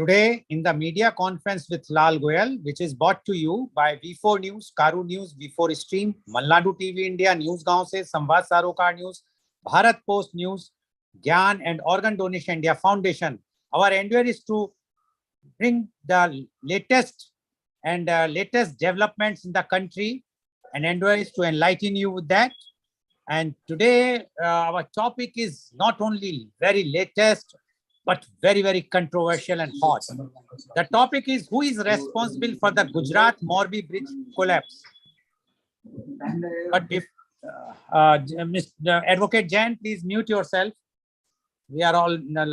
Today in the media conference with Lal Goyal, which is brought to you by V4 News, Karu News, V4 Stream, Malnadu TV India, News Gaon se, Samvad Sarokar News, Bharat Post News, Gyan and Organ Donation India Foundation. Our endeavor is to bring the latest developments in the country, and endeavor is to enlighten you with that. And today our topic is not only very latest, but very, very controversial and hot. The topic is, who is responsible for the Gujarat Morbi bridge collapse? But if Mr. Advocate Jain, please mute yourself. We are all in a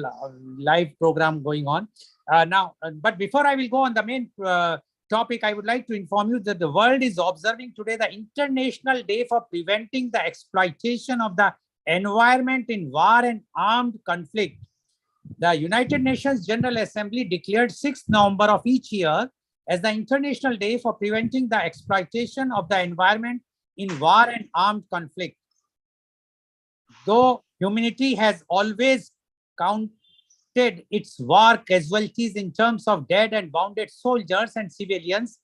live program going on now. But before I will go on the main topic, I would like to inform you that the world is observing today the International Day for Preventing the Exploitation of the Environment in War and Armed Conflict. The United Nations General Assembly declared 6th November of each year as the International Day for Preventing the Exploitation of the Environment in War and Armed Conflict. Though humanity has always counted its war casualties in terms of dead and wounded soldiers and civilians,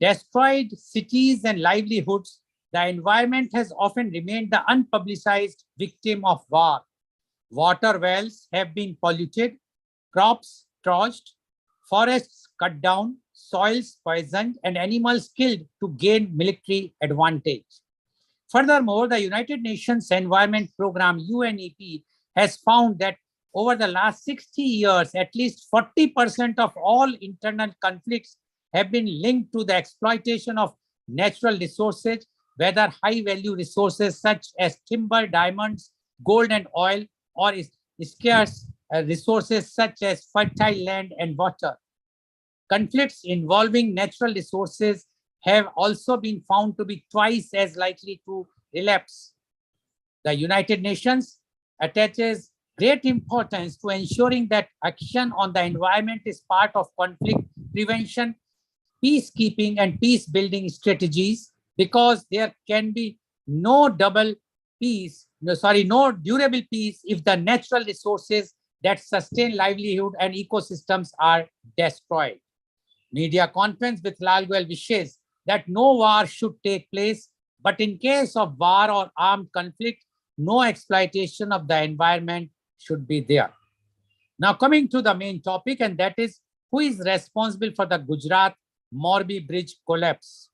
destroyed cities and livelihoods, the environment has often remained the unpublicized victim of war. Water wells have been polluted, crops trashed, forests cut down, soils poisoned, and animals killed to gain military advantage. Furthermore, the United Nations Environment Program, UNEP, has found that over the last 60 years, at least 40% of all internal conflicts have been linked to the exploitation of natural resources, whether high-value resources such as timber, diamonds, gold, and oil, or scarce resources such as fertile land and water. Conflicts involving natural resources have also been found to be twice as likely to relapse. The United Nations attaches great importance to ensuring that action on the environment is part of conflict prevention, peacekeeping, and peace-building strategies, because there can be no durable peace if the natural resources that sustain livelihood and ecosystems are destroyed. Media conference with Lal Goyal wishes that no war should take place, but in case of war or armed conflict, no exploitation of the environment should be there. Now coming to the main topic, and that is, who is responsible for the Gujarat Morbi bridge collapse?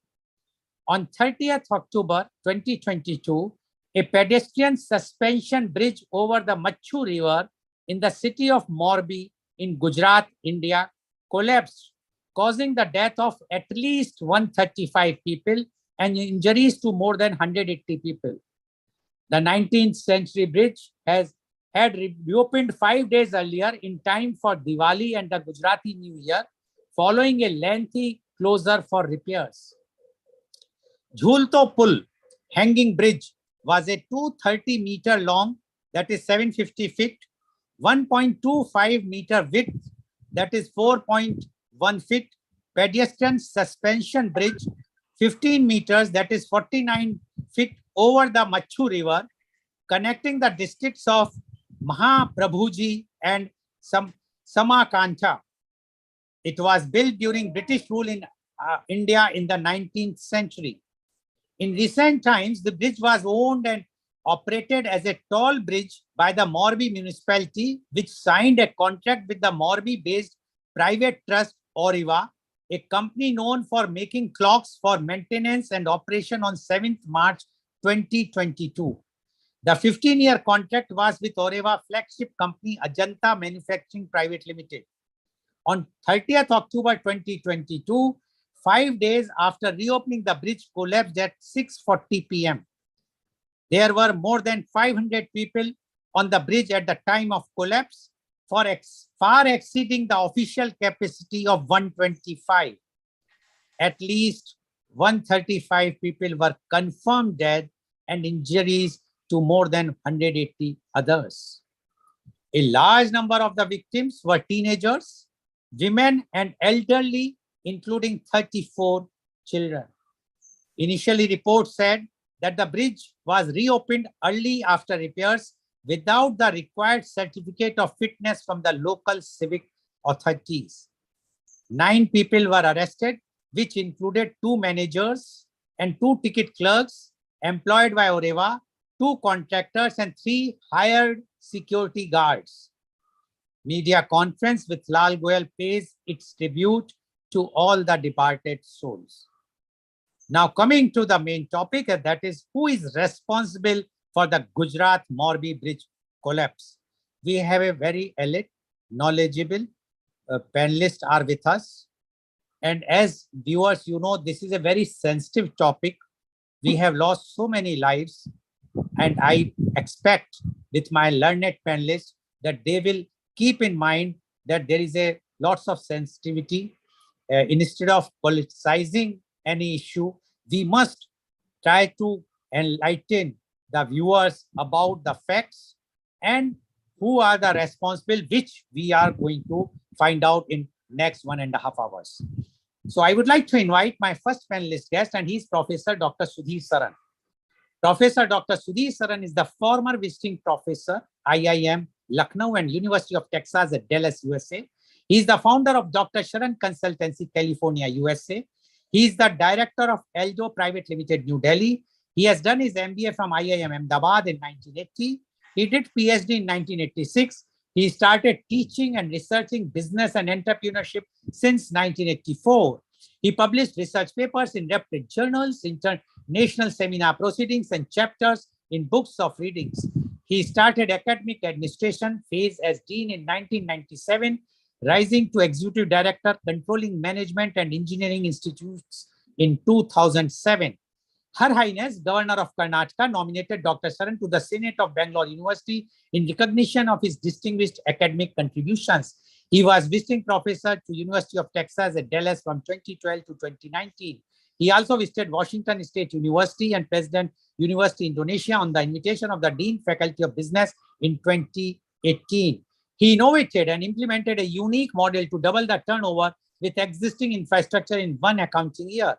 On 30th October 2022, a pedestrian suspension bridge over the Machu River in the city of Morbi in Gujarat, India, collapsed, causing the death of at least 135 people and injuries to more than 180 people. The 19th century bridge had reopened 5 days earlier in time for Diwali and the Gujarati New Year, following a lengthy closure for repairs. Jhulto Pul, hanging bridge, was a 230-meter long, that is 750 feet, 1.25 meter width, that is 4.1 feet, pedestrian suspension bridge, 15 meters, that is 49 feet, over the Machu River, connecting the districts of Mahaprabhuji and Samakanta. It was built during British rule in India in the 19th century. In recent times, the bridge was owned and operated as a toll bridge by the Morbi municipality, which signed a contract with the Morbi-based private trust Oriva, a company known for making clocks for maintenance and operation, on 7th March 2022. The 15-year contract was with Oriva flagship company Ajanta Manufacturing Private Limited. On 30th October 2022, 5 days after reopening, the bridge collapsed at 6:40 p.m. There were more than 500 people on the bridge at the time of collapse, far exceeding the official capacity of 125. At least 135 people were confirmed dead and injuries to more than 180 others. A large number of the victims were teenagers, women, and elderly, including 34 children. Initially, reports said that the bridge was reopened early after repairs without the required certificate of fitness from the local civic authorities. 9 people were arrested, which included 2 managers and 2 ticket clerks employed by Oreva, 2 contractors and 3 hired security guards. Media conference with Lal Goyal pays its tribute to all the departed souls. Now coming to the main topic, and that is who is responsible for the Gujarat Morbi bridge collapse. We have a very elite, knowledgeable panelists are with us. And as viewers, you know, this is a very sensitive topic. We have lost so many lives. And I expect with my learned panelists that they will keep in mind that there is a lots of sensitivity. Instead of politicizing any issue, we must try to enlighten the viewers about the facts and who are the responsible, which we are going to find out in next 1.5 hours. So I would like to invite my first panelist guest, and he's Professor Dr. Sudhir Saran. Professor Dr. Sudhir Saran is the former visiting professor, IIM, Lucknow and University of Texas at Dallas, USA. He is the founder of Dr. Sharan Consultancy, California, USA. He is the director of Eldo Private Limited, New Delhi. He has done his MBA from IIM Ahmedabad in 1980. He did PhD in 1986. He started teaching and researching business and entrepreneurship since 1984. He published research papers in reputed journals, international seminar proceedings, and chapters in books of readings. He started academic administration phase as dean in 1997, rising to executive director, controlling management and engineering institutes in 2007. Her Highness, Governor of Karnataka, nominated Dr. Saran to the Senate of Bangalore University in recognition of his distinguished academic contributions. He was visiting professor to University of Texas at Dallas from 2012 to 2019. He also visited Washington State University and President University Indonesia on the invitation of the Dean Faculty of Business in 2018. He innovated and implemented a unique model to double the turnover with existing infrastructure in one accounting year.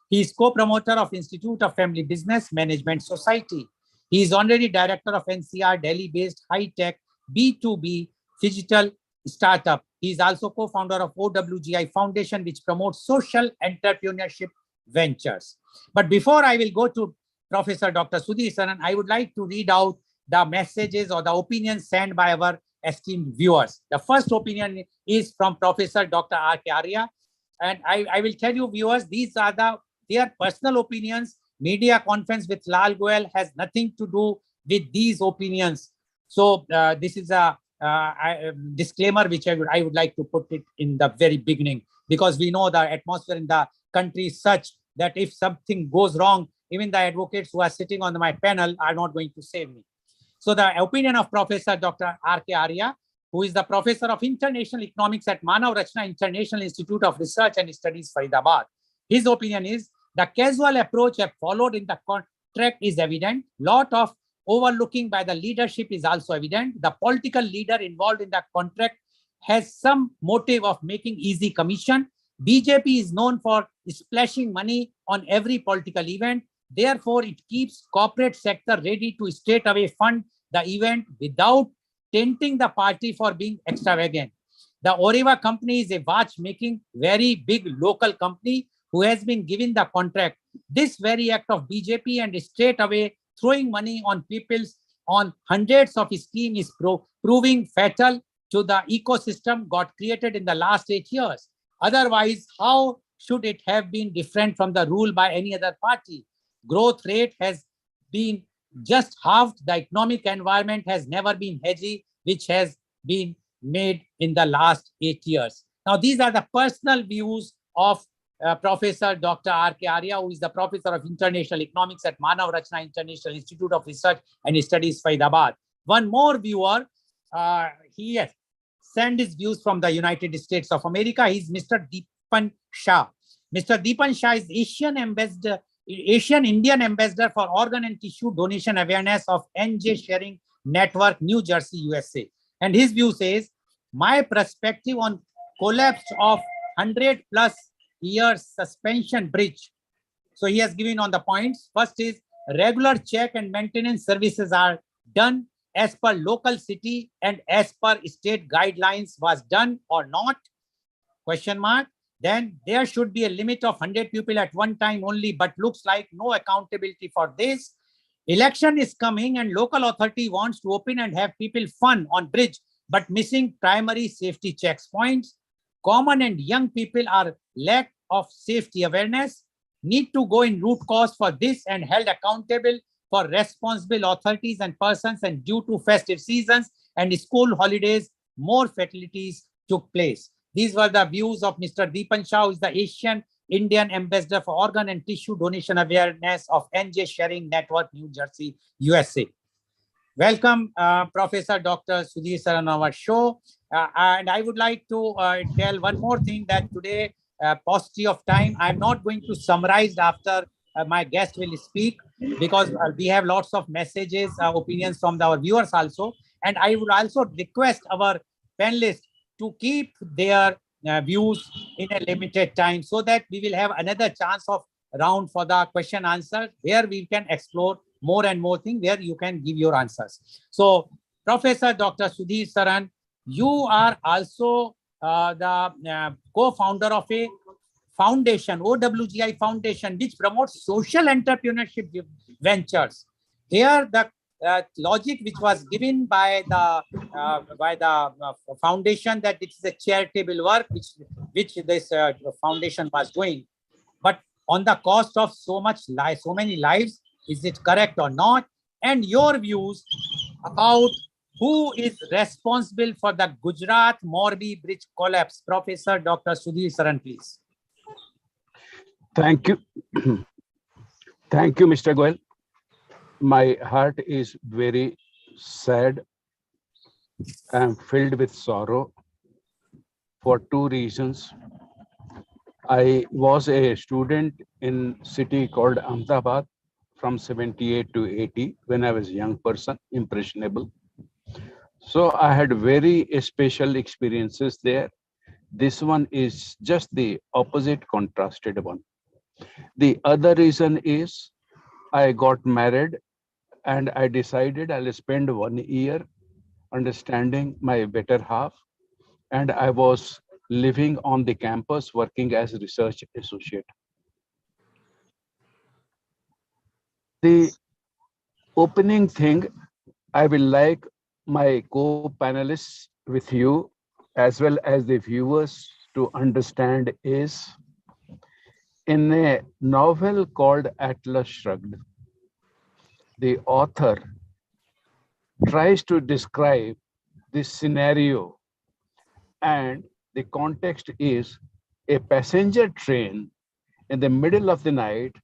He is co-promoter of Institute of Family Business Management Society. He is honorary director of NCR Delhi-based high-tech B2B digital startup. He is also co-founder of OWGI Foundation, which promotes social entrepreneurship ventures. But before I will go to Professor Dr. Sudhir Saran, I would like to read out the messages or the opinions sent by our esteemed viewers. The first opinion is from Professor Dr. R.K. Arya. And I will tell you, viewers, these are their personal opinions. Media conference with Lal Goyal has nothing to do with these opinions. So this is a disclaimer which I would like to put it in the very beginning, because we know the atmosphere in the country is such that if something goes wrong, even the advocates who are sitting on my panel are not going to save me. So the opinion of Professor Dr. R.K. Arya, who is the Professor of International Economics at Manav Rachna International Institute of Research and Studies, Faridabad. His opinion is the casual approach followed in the contract is evident. Lot of overlooking by the leadership is also evident. The political leader involved in the contract has some motive of making easy commission. BJP is known for splashing money on every political event. Therefore, it keeps corporate sector ready to straight away fund the event without tainting the party for being extravagant. The Oreva company is a watch-making, very big local company who has been given the contract. This very act of BJP and straight away throwing money on people's on hundreds of schemes is proving fatal to the ecosystem got created in the last 8 years. Otherwise, how should it have been different from the rule by any other party? Growth rate has been just halved. The economic environment has never been hedgy, which has been made in the last 8 years. Now, these are the personal views of Professor Dr. R.K. Arya, who is the Professor of International Economics at Manav Rachna International Institute of Research and Studies, Faridabad. One more viewer, he has sent his views from the United States of America. He is Mr. Deepan Shah. Mr. Deepan Shah is Asian Indian Ambassador for Organ and Tissue Donation Awareness of NJ Sharing Network, New Jersey, USA. And his view says, my perspective on collapse of 100+ years suspension bridge. So he has given on the points. First is regular check and maintenance services are done as per local city and as per state guidelines was done or not? Question mark. then there should be a limit of 100 people at one time only, but looks like no accountability for this. Election is coming and local authority wants to open and have people fun on bridge, but missing primary safety checkpoints. Common and young people are lack of safety awareness, need to go in root cause for this and held accountable for responsible authorities and persons, and due to festive seasons and school holidays, more fatalities took place. These were the views of Mr. Deepan Shah, who is the Asian Indian Ambassador for Organ and Tissue Donation Awareness of NJ Sharing Network, New Jersey, USA. Welcome, Professor Dr. Sudhir Saran on our show. And I would like to tell one more thing, that today, paucity of time, I'm not going to summarize after my guest will speak, because we have lots of messages, opinions from our viewers also. And I would also request our panelists to keep their views in a limited time, so that we will have another chance of round for the question answer, where we can explore more and more things, where you can give your answers. So, Professor Dr. Sudhir Saran, you are also the co-founder of a foundation, OWGI Foundation, which promotes social entrepreneurship ventures. Here, the logic which was given by the foundation, that it is a charitable work which this foundation was doing, but on the cost of so many lives. Is it correct or not? And your views about who is responsible for the Gujarat Morbi bridge collapse. Professor Dr. Sudhir Saran, please. Thank you. Thank you, Mr. Goel. My heart is very sad. I am filled with sorrow for two reasons. I was a student in city called Ahmedabad from 78 to 80 when I was a young person, impressionable. So I had very special experiences there. This one is just the opposite, contrasted one. The other reason is I got married and I decided I'll spend 1 year understanding my better half, and I was living on the campus working as a research associate. The opening thing I will like my co-panelists with you as well as the viewers to understand is, in a novel called Atlas Shrugged, the author tries to describe this scenario, and the context is a passenger train in the middle of the night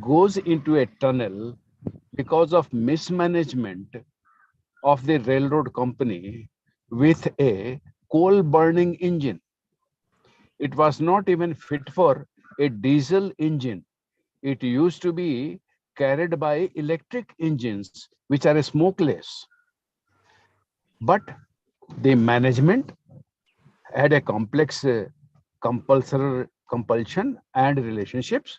goes into a tunnel because of mismanagement of the railroad company with a coal burning engine. It was not even fit for a diesel engine. It used to be carried by electric engines, which are smokeless. But the management had a complex compulsion and relationships.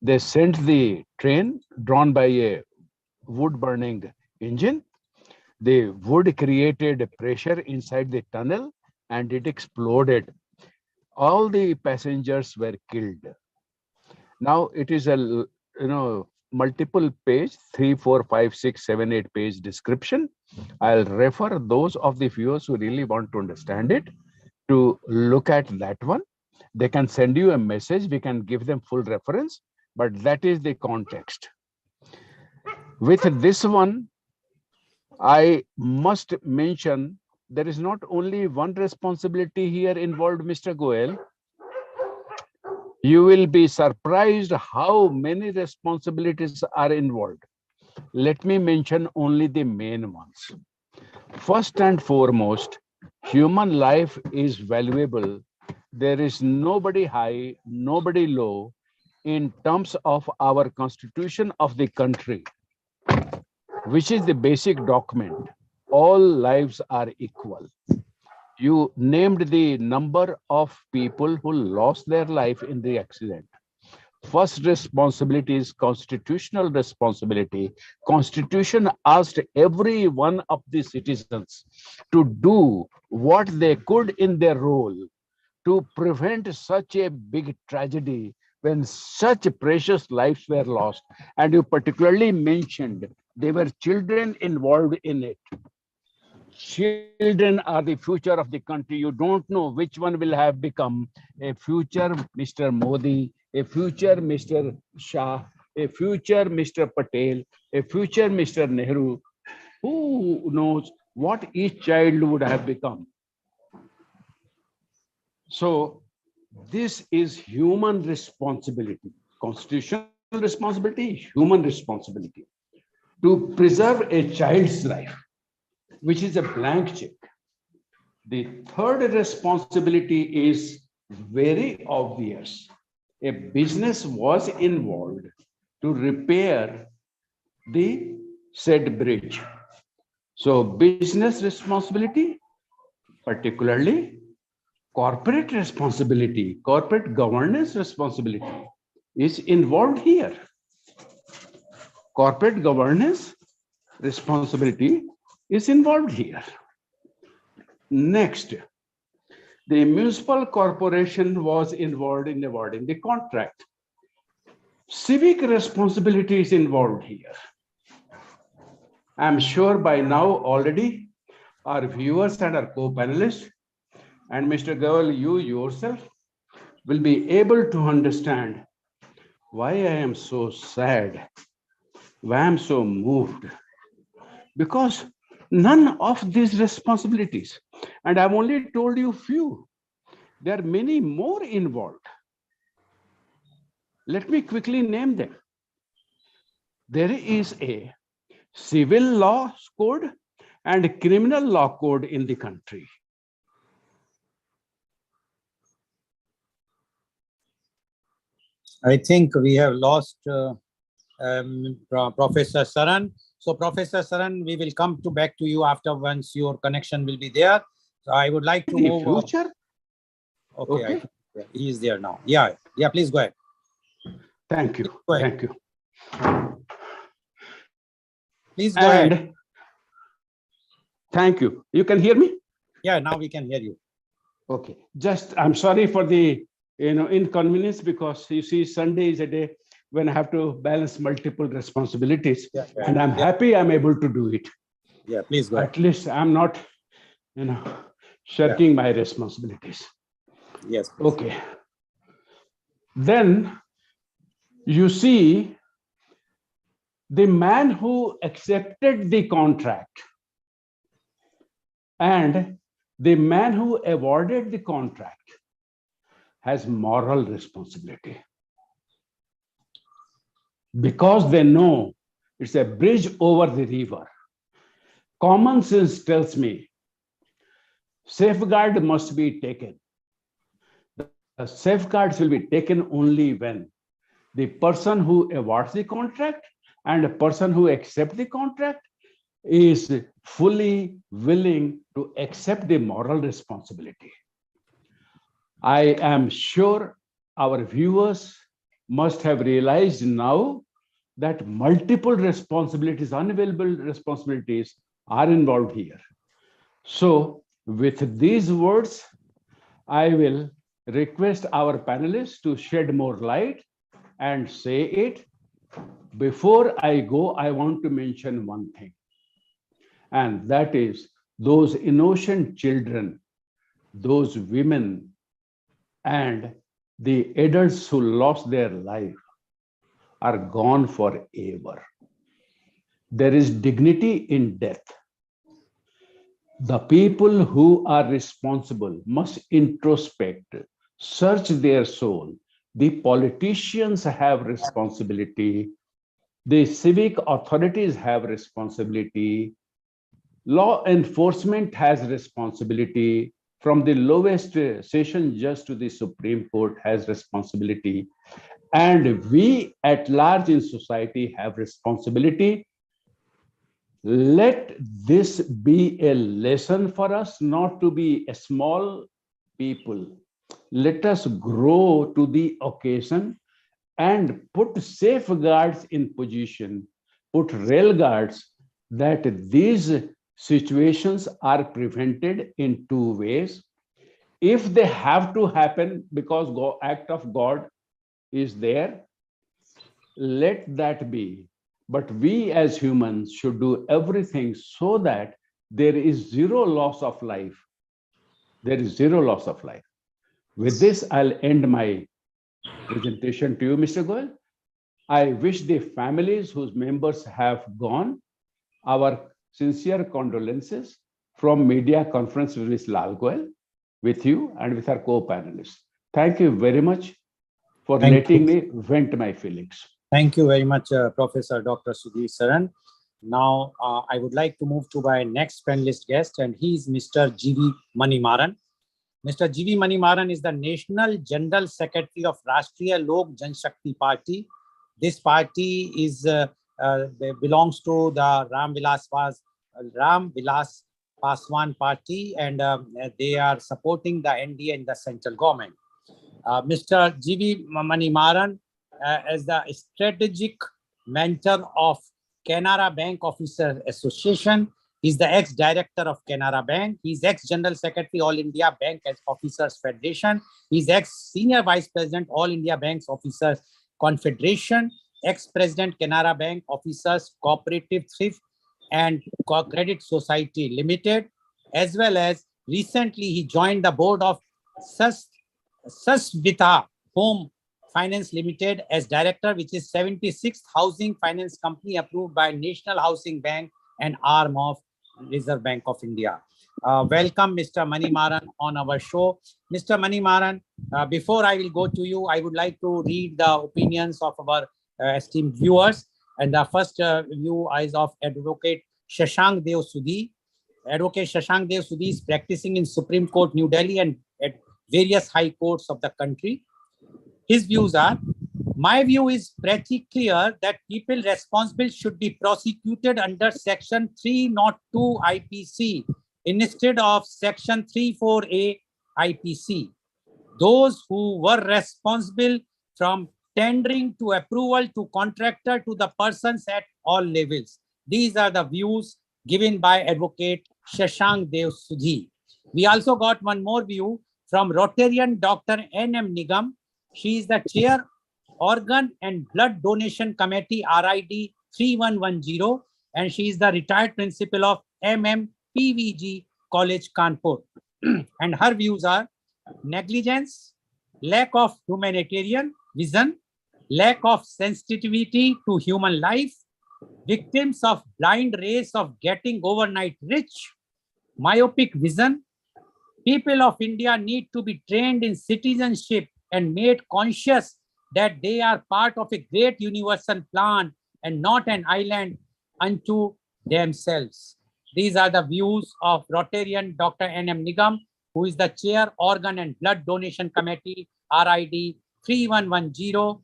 They sent the train drawn by a wood burning engine. The wood created pressure inside the tunnel and it exploded. All the passengers were killed. Now it is a multiple page, 3, 4, 5, 6, 7, 8 page description. I'll refer those of the viewers who really want to understand it to look at that one. They can send you a message. We can give them full reference, but that is the context. With this one, I must mention there is not only one responsibility here involved, Mr. Goel. You will be surprised how many responsibilities are involved. Let me mention only the main ones. First and foremost, human life is valuable. There is nobody high, nobody low in terms of our constitution of the country, which is the basic document. All lives are equal. You named the number of people who lost their life in the accident. First responsibility is constitutional responsibility. Constitution asked every one of the citizens to do what they could in their role to prevent such a big tragedy when such precious lives were lost. And you particularly mentioned there were children involved in it. Children are the future of the country. You don't know which one will have become a future Mr. Modi, a future Mr. Shah, a future Mr. Patel, a future Mr. Nehru. Who knows what each child would have become? So, this is human responsibility, constitutional responsibility, human responsibility to preserve a child's life, which is a blank check. The third responsibility is very obvious. A business was involved to repair the said bridge. So, business responsibility, particularly corporate responsibility, corporate governance responsibility is involved here. Corporate governance responsibility is involved here. Next, the municipal corporation was involved in awarding the contract. Civic responsibility is involved here. I'm sure by now already our viewers and our co-panelists and Mr. Goel, you yourself will be able to understand why I am so sad, why I'm so moved. Because none of these responsibilities, and I've only told you few, there are many more involved. Let me quickly name them. There is a civil law code and criminal law code in the country. I think we have lost Professor Saran. So, Professor Saran, we will come back to you after once your connection will be there. So, I would like to move. Future? Okay, I think he is there now. Yeah, please go ahead. Thank you. Thank you. Please go ahead. Thank you. You can hear me? Yeah, now we can hear you. Okay. Just, I'm sorry for the inconvenience, because you see, Sunday is a day when I have to balance multiple responsibilities, and I'm happy I'm able to do it. Yeah, please go ahead. At least I'm not, shirking my responsibilities. Yes. Please. Okay. Then you see, the man who accepted the contract and the man who awarded the contract has moral responsibility, because they know it's a bridge over the river. Common sense tells me safeguard must be taken. The safeguards will be taken only when the person who awards the contract and the person who accepts the contract is fully willing to accept the moral responsibility. I am sure our viewers must have realized now that multiple responsibilities, unavailable responsibilities are involved here. So with these words, I will request our panelists to shed more light and say it. Before I go, I want to mention one thing, and that is those innocent children, those women, and the adults who lost their life are gone forever. There is dignity in death. The people who are responsible must introspect, search their soul. The politicians have responsibility. The civic authorities have responsibility. Law enforcement has responsibility. From the lowest session judge to the Supreme Court has responsibility. And we at large in society have responsibility. Let this be a lesson for us not to be a small people. Let us grow to the occasion and put safeguards in position, put rail guards, that these situations are prevented in two ways. If they have to happen because act of God is there, let that be. But we as humans should do everything so that there is zero loss of life. There is zero loss of life. With this, I'll end my presentation to you, Mr. Goel. I wish the families whose members have gone our sincere condolences from Media Conference with Ms. Lal Goel, with you and with our co-panelists. Thank you very much for letting me vent my feelings. Thank you very much, Professor Dr. Sudhir Saran. Now, I would like to move to my next panelist guest, and he is Mr. G.V. Manimaran. Mr. G.V. Manimaran is the National General Secretary of Rashtriya Lok Janshakti Party. This party is belongs to the Ram Vilas Paswan party, and they are supporting the NDA in the central government. Mr. G.V. Manimaran, as the strategic mentor of Canara Bank Officer Association, he's the ex-director of Canara Bank. He's ex-general secretary All India Bank Officers Federation. He's ex-senior vice president All India Banks Officers Confederation, ex-president Canara Bank Officers Cooperative Thrift and Credit Society Limited, as well as recently he joined the board of Sasvita Home Finance Limited as director, which is 76th housing finance company approved by National Housing Bank and arm of Reserve Bank of India. Welcome, Mr. Manimaran, on our show. Mr. Manimaran, before I will go to you, I would like to read the opinions of our esteemed viewers. And the first view is of Advocate Shashank Dev Sudhi. Advocate Shashank Dev Sudhi is practicing in Supreme Court, New Delhi, and at various high courts of the country. His views are: my view is pretty clear that people responsible should be prosecuted under Section 302 IPC instead of Section 34A IPC. Those who were responsible from tendering to approval to contractor to the persons at all levels. These are the views given by Advocate Shashank Dev Sudhi. We also got one more view from Rotarian Dr. N.M. Nigam. She is the chair Organ and Blood Donation Committee RID 3110, and she is the retired principal of MMPVG College Kanpur. And her views are: negligence, lack of humanitarian vision, lack of sensitivity to human life, victims of blind race of getting overnight rich, myopic vision. People of India need to be trained in citizenship and made conscious that they are part of a great universal plan and not an island unto themselves. These are the views of Rotarian Dr. N.M. Nigam, who is the chair Organ and Blood Donation Committee RID 3110,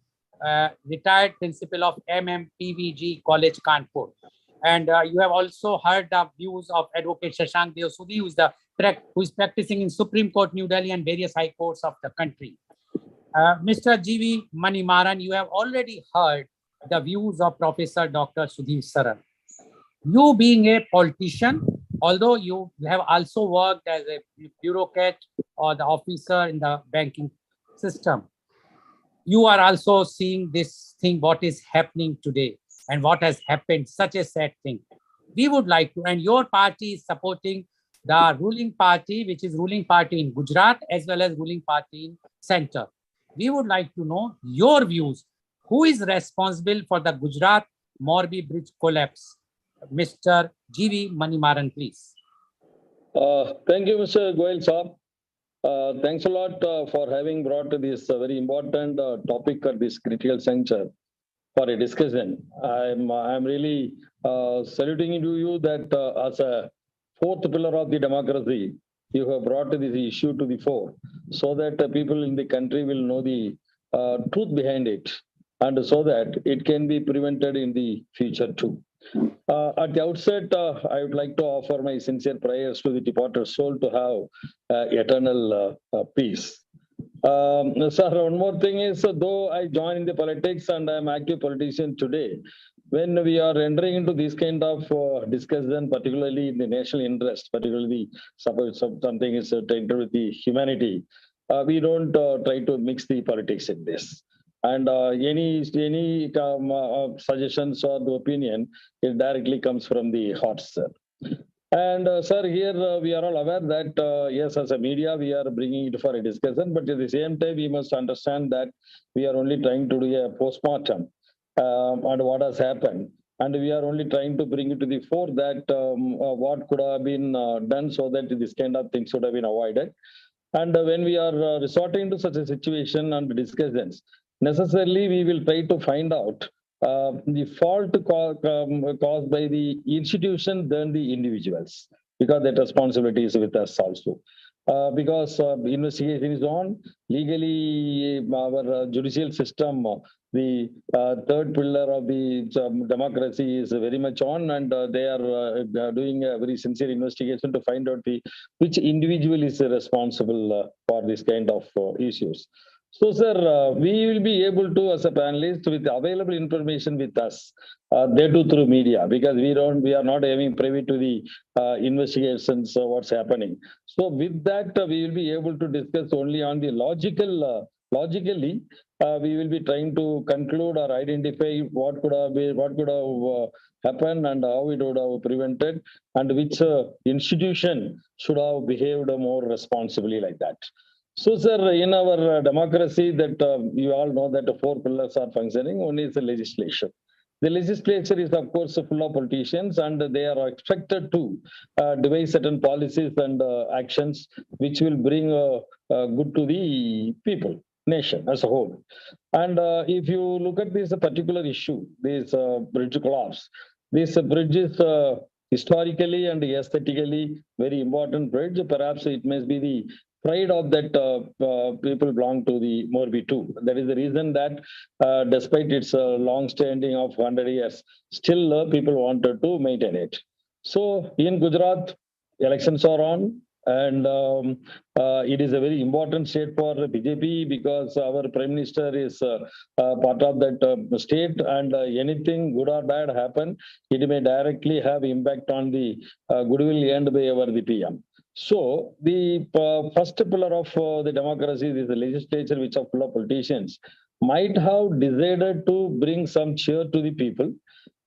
retired principal of MMPVG College Kanpur. And you have also heard the views of Advocate Shashank Dev Sudhi, who is practicing in Supreme Court, New Delhi, and various high courts of the country. Mr. G.V. Manimaran, you have already heard the views of Professor Dr. Sudhir Saran. You being a politician, although you have also worked as a bureaucrat or the officer in the banking system, you are also seeing this thing, what is happening today and what has happened, such a sad thing. We would like to, and your party is supporting the ruling party, which is ruling party in Gujarat as well as ruling party in center. We would like to know your views. Who is responsible for the Gujarat Morbi bridge collapse? Mr. G.V. Manimaran, please. Thank you, Mr. Goel Saab. Thanks a lot for having brought this very important topic at this critical juncture for a discussion. I'm really saluting to you that as a fourth pillar of the democracy, you have brought this issue to the fore so that people in the country will know the truth behind it, and so that it can be prevented in the future too. At the outset, I would like to offer my sincere prayers to the departed soul to have eternal peace. Sir, one more thing is, though I join in the politics and I'm active politician today, when we are entering into this kind of discussion, particularly in the national interest, particularly suppose something is taken with the humanity, we don't try to mix the politics in this. And any suggestions or the opinion, it directly comes from the heart, sir. And sir, here we are all aware that yes, as a media, we are bringing it for a discussion, but at the same time, we must understand that we are only trying to do a postmortem on what has happened. And we are only trying to bring it to the fore that what could have been done so that this kind of things should have been avoided. And when we are resorting to such a situation and discussions, necessarily we will try to find out the fault caused by the institution than the individuals, because that responsibility is with us also. Because investigation is on, legally our judicial system, the third pillar of the democracy is very much on, and they are doing a very sincere investigation to find out which individual is responsible for this kind of issues. So, sir, we will be able to, as a panelist, with available information with us, they do through media, because we are not having privy to the investigations, what's happening. So, with that, we will be able to discuss only on the logically. We will be trying to conclude or identify what could have happened and how it would have prevented, and which institution should have behaved more responsibly like that. So, sir, in our democracy, that you all know that the four pillars are functioning. One is the legislation. The legislature is, of course, full of politicians, and they are expected to devise certain policies and actions which will bring good to the people, nation as a whole. And if you look at this particular issue, this bridge collapse, this bridge is historically and aesthetically very important bridge. Perhaps it may be the pride of that people belong to the Morbi too. That is the reason that despite its long standing of 100 years, still people wanted to maintain it. So in Gujarat, elections are on, and it is a very important state for BJP, because our Prime Minister is part of that state, and anything good or bad happen, it may directly have impact on the goodwill earned by our the PM. So the first pillar of the democracy is the legislature, which are full of politicians, might have decided to bring some cheer to the people.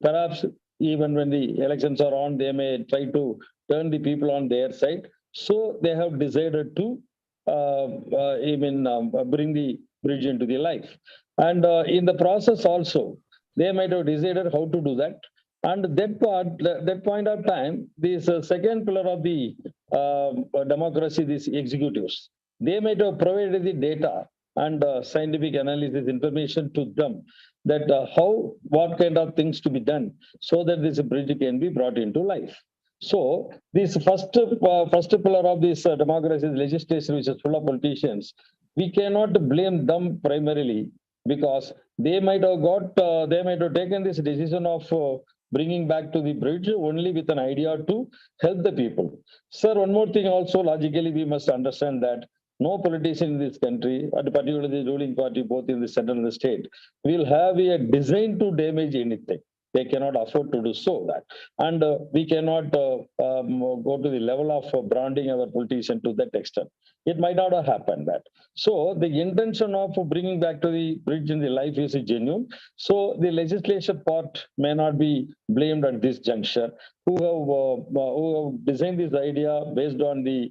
Perhaps even when the elections are on, they may try to turn the people on their side. So they have decided to bring the bridge into the life. And in the process also, they might have decided how to do that. And that point of time, this second pillar of the democracy, these executives, they might have provided the data and scientific analysis information to them, that what kind of things to be done so that this bridge can be brought into life. So this first pillar of this democracy, legislation, which is full of politicians, we cannot blame them primarily, because they might have taken this decision of bringing back to the bridge only with an idea to help the people. Sir, one more thing also, logically, we must understand that no politician in this country, and particularly the ruling party, both in the center and the state, will have a design to damage anything. They cannot afford to do so that. And we cannot go to the level of branding our politician to that extent. It might not have happened that. So the intention of bringing back to the bridge in the life is genuine. So the legislation part may not be blamed at this juncture, who have designed this idea based on the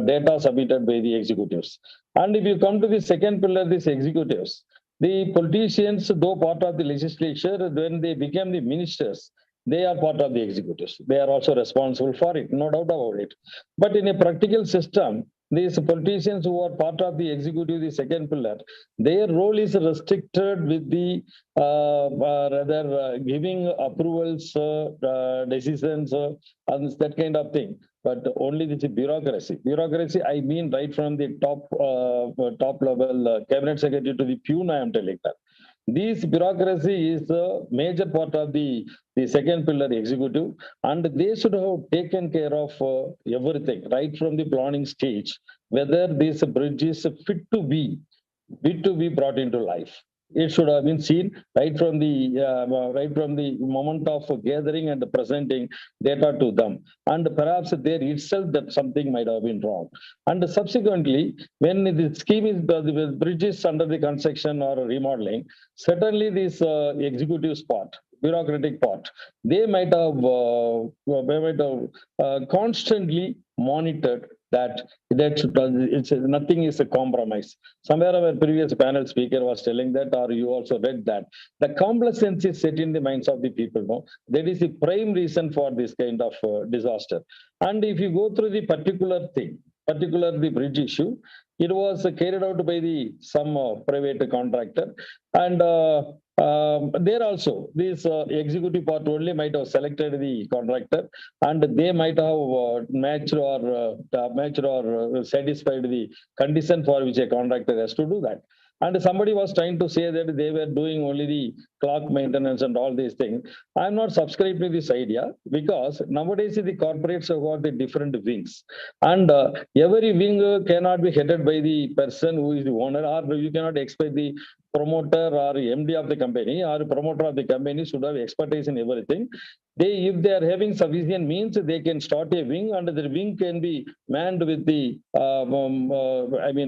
data submitted by the executives. And if you come to the second pillar, these executives, the politicians, though part of the legislature, when they became the ministers, they are part of the executives. They are also responsible for it, no doubt about it. But in a practical system, these politicians who are part of the executive, the second pillar, their role is restricted with the giving approvals, decisions, and that kind of thing. But only this bureaucracy. Bureaucracy, I mean, right from the top level cabinet secretary to the peon, I am telling that. This bureaucracy is a major part of the second pillar executive, and they should have taken care of everything right from the planning stage, whether this bridge is fit to be brought into life. It should have been seen right from the moment of gathering and presenting data to them, and perhaps there itself that something might have been wrong. And subsequently, when the scheme is the bridge is under the construction or remodeling, certainly this executive part, bureaucratic part, they might have constantly monitored that it's nothing is a compromise. Somewhere our previous panel speaker was telling that, or you also read that the complacency is set in the minds of the people. No, that is the prime reason for this kind of disaster. And if you go through the particular thing, particular the bridge issue, it was carried out by the some private contractor, and there also this executive part only might have selected the contractor, and they might have matched or satisfied the condition for which a contractor has to do that. And somebody was trying to say that they were doing only the clock maintenance and all these things. I'm not subscribed to this idea, because nowadays the corporates have got the different wings, and every wing cannot be headed by the person who is the owner, or you cannot expect the promoter or MD of the company or promoter of the company should have expertise in everything. If they are having sufficient means, they can start a wing, and the wing can be manned with the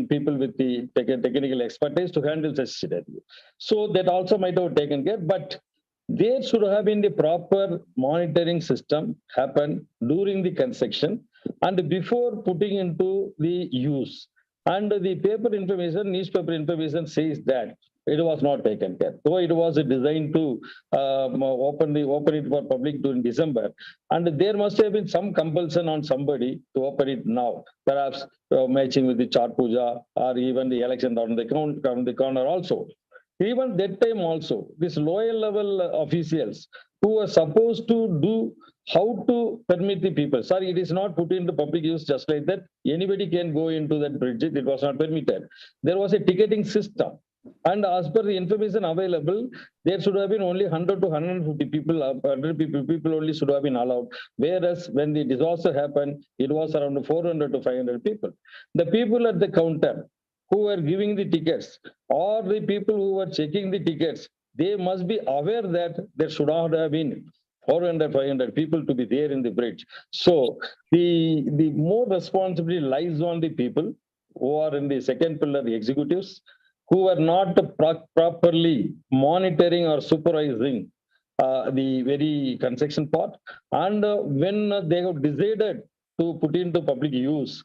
people with the technical expertise to handle such scenario. So that also might have taken care, but there should have been the proper monitoring system happen during the construction and before putting into the use. And the newspaper information says that it was not taken care. So it was designed to open it for public during December, and there must have been some compulsion on somebody to open it now, perhaps matching with the Chhat Puja or even the election on the corner also. Even that time also, these lower level officials who are supposed to do how to permit the people. Sorry, it is not put into public use just like that. Anybody can go into that bridge. It was not permitted. There was a ticketing system. And as per the information available, there should have been only 100 to 150 people, 100 people only should have been allowed. Whereas when the disaster happened, it was around 400 to 500 people. The people at the counter who were giving the tickets or the people who were checking the tickets, they must be aware that there should not have been 400, 500 people to be there in the bridge. So the more responsibility lies on the people who are in the second pillar, the executives, who are not properly monitoring or supervising the very construction part. And when they have decided to put into public use,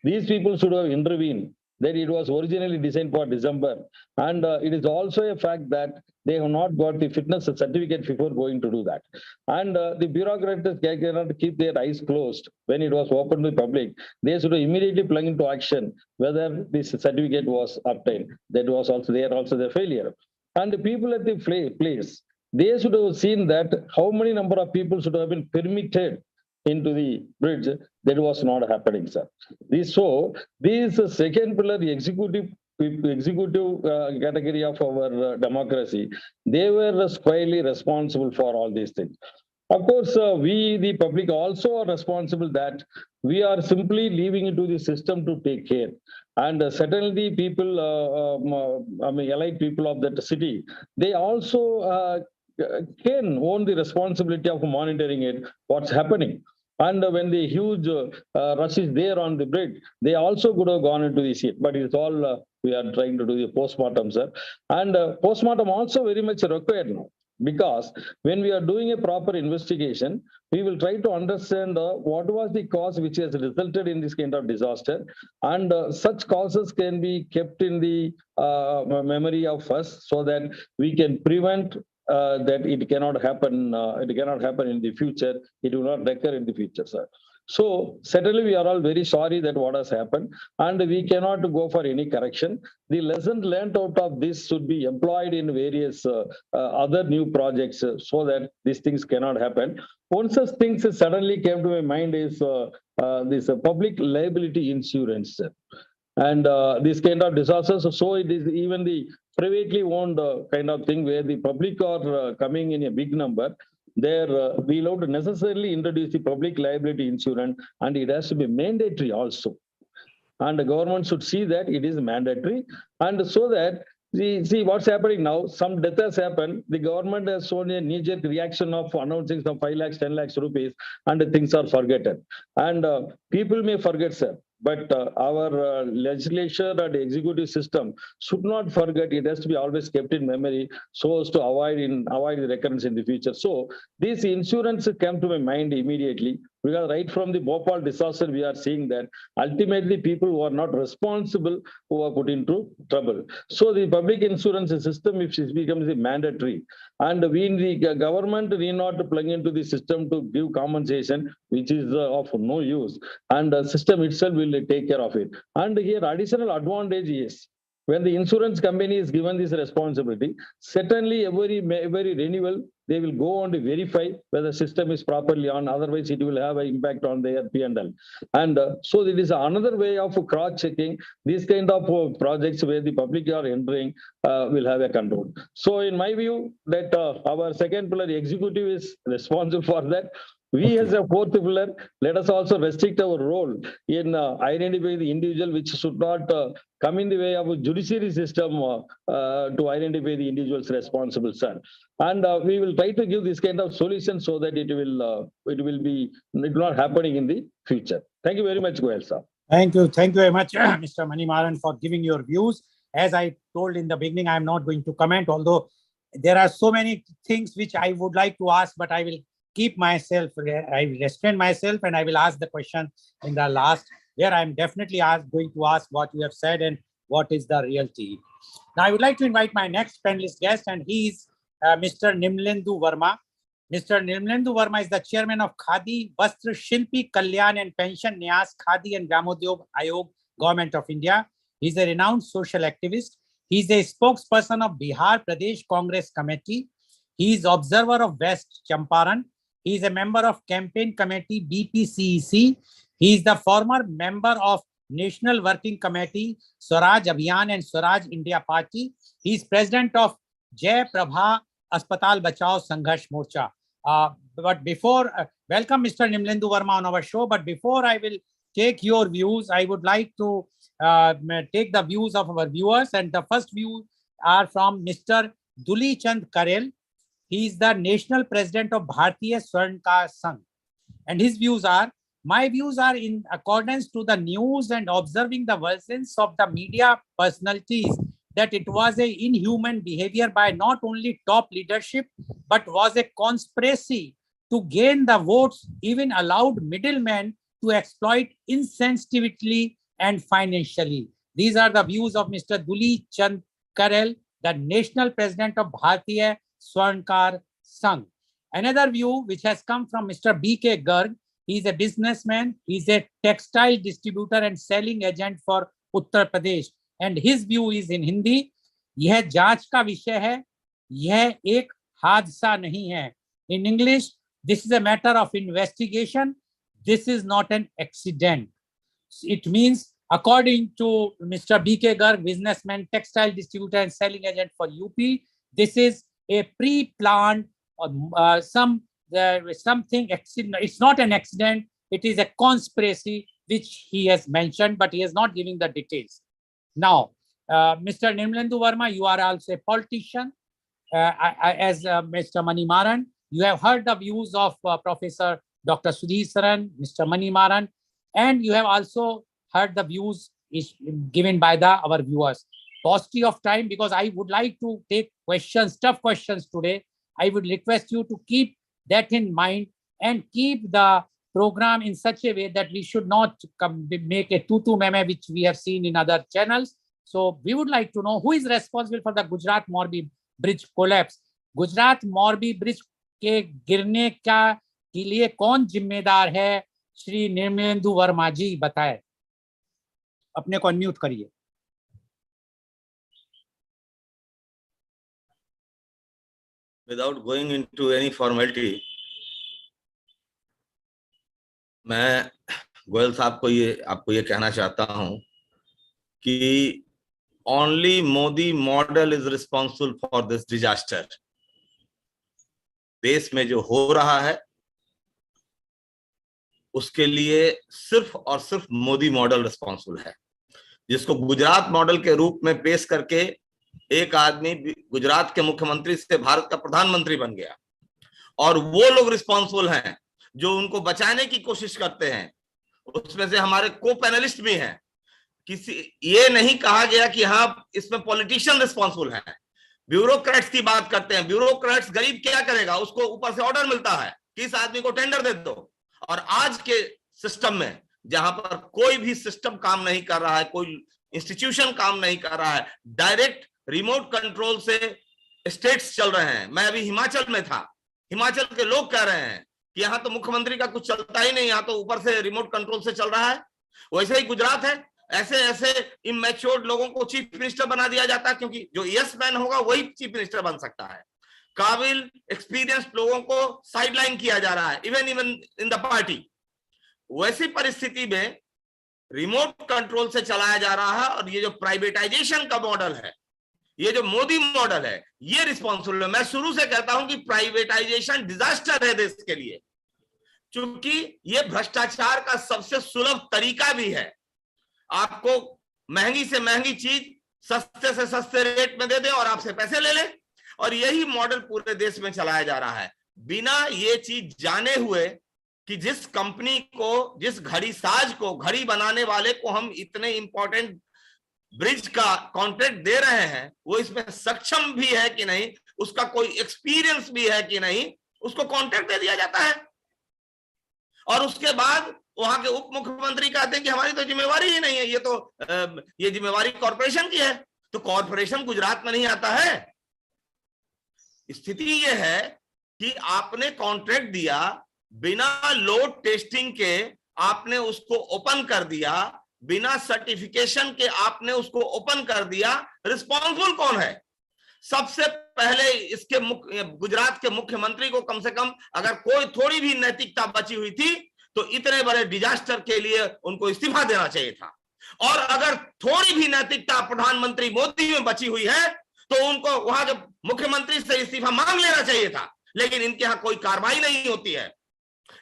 these people should have intervened. That it was originally designed for December. And it is also a fact that they have not got the fitness certificate before going to do that. And the bureaucrats cannot keep their eyes closed when it was open to the public. They should immediately plunge into action whether this certificate was obtained. That was also the failure. And the people at the place, they should have seen that how many number of people should have been permitted into the bridge. That was not happening, sir. This second pillar, the executive category of our democracy, they were squarely responsible for all these things. Of course, we, the public, also are responsible that we are simply leaving it to the system to take care. And certainly people, allied people of that city, they also can own the responsibility of monitoring it, what's happening. And when the huge rush is there on the bridge, they also could have gone into the seat. But it's all we are trying to do the postmortem, sir. And postmortem also very much required now. Because when we are doing a proper investigation, we will try to understand what was the cause which has resulted in this kind of disaster. And such causes can be kept in the memory of us so that we can prevent that it cannot happen. It cannot happen in the future. It will not recur in the future, sir. So certainly we are all very sorry that what has happened, and we cannot go for any correction. The lesson learned out of this should be employed in various other new projects so that these things cannot happen. One such thing suddenly came to my mind is this public liability insurance. And this kind of disasters, so it is even the privately owned kind of thing where the public are coming in a big number. There, we will have to necessarily introduce the public liability insurance, and it has to be mandatory also. And the government should see that it is mandatory, and so that See what's happening now. Some death has happened. The government has shown a knee-jerk reaction of announcing some 5 lakhs, 10 lakhs rupees, and things are forgotten. And people may forget, sir. But our legislature and executive system should not forget. It has to be always kept in memory so as to avoid the recurrence in the future. So this insurance came to my mind immediately, because right from the Bhopal disaster, we are seeing that ultimately people who are not responsible who are put into trouble. So the public insurance system, if it becomes mandatory, and the government need not plug into the system to give compensation, which is of no use, and the system itself will take care of it. And here additional advantage is, when the insurance company is given this responsibility, certainly every renewal, they will go on to verify whether the system is properly on. Otherwise, it will have an impact on their P&L. And so it is another way of cross-checking these kind of projects where the public are entering will have a control. So in my view, that our second pillar, the executive, is responsible for that. We as a fourth pillar, let us also restrict our role in identifying the individual, which should not come in the way of a judiciary system to identify the individuals responsible, sir. And we will try to give this kind of solution so that it will not happening in the future. Thank you very much, Goel sir. Thank you very much, Mr. Manimaran, for giving your views. As I told in the beginning, I am not going to comment, although there are so many things which I would like to ask, but I will keep myself, I will restrain myself, and I will ask the question in the last, where I'm definitely going to ask what you have said and what is the reality. Now, I would like to invite my next panelist guest, and he is Mr. Nimlendu Verma. Mr. Nimlendu Verma is the chairman of Khadi Vastra Shilpi Kalyan and Pension Nyas Khadi and Gramodyog Ayog, Government of India. He is a renowned social activist. He is a spokesperson of Bihar Pradesh Congress Committee. He is observer of West Champaran. He is a member of Campaign Committee BPCEC. He is the former member of National Working Committee Swaraj Abhiyan and Swaraj India Party. He is president of Jai Prabha Aspatal Bachao Sangharsh Morcha. But before, welcome Mr. Nimlendu Verma on our show. But before I will take your views, I would like to take the views of our viewers. And the first view are from Mr. Duli Chand Karel. He is the national president of Bharatiya Swarnkar Sangh. And his views are, my views are in accordance to the news and observing the versions of the media personalities that it was a inhuman behavior by not only top leadership, but was a conspiracy to gain the votes, even allowed middlemen to exploit insensitively and financially. These are the views of Mr. Duli Chand Karel, the national president of Bharatiya Swarnkar Sangh. Another view which has come from Mr. B.K. Garg. He is a businessman. He is a textile distributor and selling agent for Uttar Pradesh. And his view is in Hindi. यह जांच का विषय है, यह एक हादसा नहीं है. In English, this is a matter of investigation. This is not an accident. It means, according to Mr. B.K. Garg, businessman, textile distributor and selling agent for UP, this is a pre-planned something accident. It's not an accident. It is a conspiracy, which he has mentioned, but he is not giving the details. Now, Mr. Nimlendu Verma, you are also a politician. As Mr. Manimaran, you have heard the views of Professor Dr. Sudhir Saran, Mr. Manimaran, and you have also heard the views given by our viewers. Paucity of time, because I would like to take questions, tough questions today. I would request you to keep that in mind and keep the program in such a way that we should not make a tutu meme, which we have seen in other channels. So we would like to know who is responsible for the Gujarat Morbi bridge collapse. Gujarat Morbi bridge के गिरने के लिए कौन जिम्मेदार है? श्री निर्मलेंदु वर्मा जी बताएं. अपने को अनम्यूट करिए. Without going into any formality, मैं गोयल साहब को आपको ये कहना चाहता हूं कि only Modi model is responsible for this disaster. देश में जो हो रहा है उसके लिए सिर्फ और सिर्फ मोदी मॉडल रिस्पॉन्सिबल है, जिसको गुजरात मॉडल के रूप में पेश करके एक आदमी गुजरात के मुख्यमंत्री से भारत का प्रधानमंत्री बन गया, और वो लोग रिस्पॉन्सिबल हैं जो उनको बचाने की कोशिश करते हैं। उसमें से हमारे को पैनलिस्ट भी हैं। किसी ये नहीं कहा गया कि हाँ इसमें पॉलिटिशियन रिस्पॉन्सिबल है। ब्यूरोक्रेट्स की बात करते हैं। ब्यूरोक्रेट्स गरीब क्या करेगा, उसको ऊपर से ऑर्डर मिलता है कि इस आदमी को टेंडर दे दो। और आज के सिस्टम में जहां पर कोई भी सिस्टम काम नहीं कर रहा है, कोई इंस्टीट्यूशन काम नहीं कर रहा है, डायरेक्ट रिमोट कंट्रोल से स्टेट्स चल रहे हैं। मैं अभी हिमाचल में था, हिमाचल के लोग कह रहे हैं कि यहाँ तो मुख्यमंत्री का कुछ चलता ही नहीं, यहाँ तो ऊपर से रिमोट कंट्रोल से चल रहा है। वैसे ही गुजरात है, ऐसे ऐसे इमेच्योर्ड लोगों को चीफ मिनिस्टर बना दिया जाता है, क्योंकि जो यस मैन होगा वही चीफ मिनिस्टर बन सकता है। काबिल एक्सपीरियंस्ड लोगों को साइडलाइन किया जा रहा है, इवन इन द पार्टी। वैसी परिस्थिति में रिमोट कंट्रोल से चलाया जा रहा है। और ये जो प्राइवेटाइजेशन का मॉडल है, ये जो मोदी मॉडल है, ये रिस्पॉन्सिबल है। मैं शुरू से कहता हूं कि प्राइवेटाइजेशन डिजास्टर है देश के लिए, क्योंकि ये भ्रष्टाचार का सबसे सुलभ तरीका भी है। आपको महंगी से महंगी चीज सस्ते से सस्ते रेट में दे दे और आपसे पैसे ले ले, और यही मॉडल पूरे देश में चलाया जा रहा है, बिना ये चीज जाने हुए कि जिस कंपनी को, जिस घड़ी साज को, घड़ी बनाने वाले को हम इतने इंपॉर्टेंट ब्रिज का कॉन्ट्रैक्ट दे रहे हैं, वो इसमें सक्षम भी है कि नहीं, उसका कोई एक्सपीरियंस भी है कि नहीं, उसको कॉन्ट्रैक्ट दे दिया जाता है। और उसके बाद वहां के उप मुख्यमंत्री कहते हैं कि हमारी तो जिम्मेवारी ही नहीं है, ये जिम्मेवारी कॉर्पोरेशन की है। तो कॉर्पोरेशन गुजरात में नहीं आता है। स्थिति ये है कि आपने कॉन्ट्रैक्ट दिया, बिना लोड टेस्टिंग के आपने उसको ओपन कर दिया, बिना सर्टिफिकेशन के आपने उसको ओपन कर दिया। रिस्पॉन्सिबल कौन है? सबसे पहले इसके गुजरात के मुख्यमंत्री को कम से कम अगर कोई थोड़ी भी नैतिकता बची हुई थी तो इतने बड़े डिजास्टर के लिए उनको इस्तीफा देना चाहिए था। और अगर थोड़ी भी नैतिकता प्रधानमंत्री मोदी में बची हुई है तो उनको वहां जब मुख्यमंत्री से इस्तीफा मांग लेना चाहिए था। लेकिन इनके यहां कोई कार्रवाई नहीं होती है।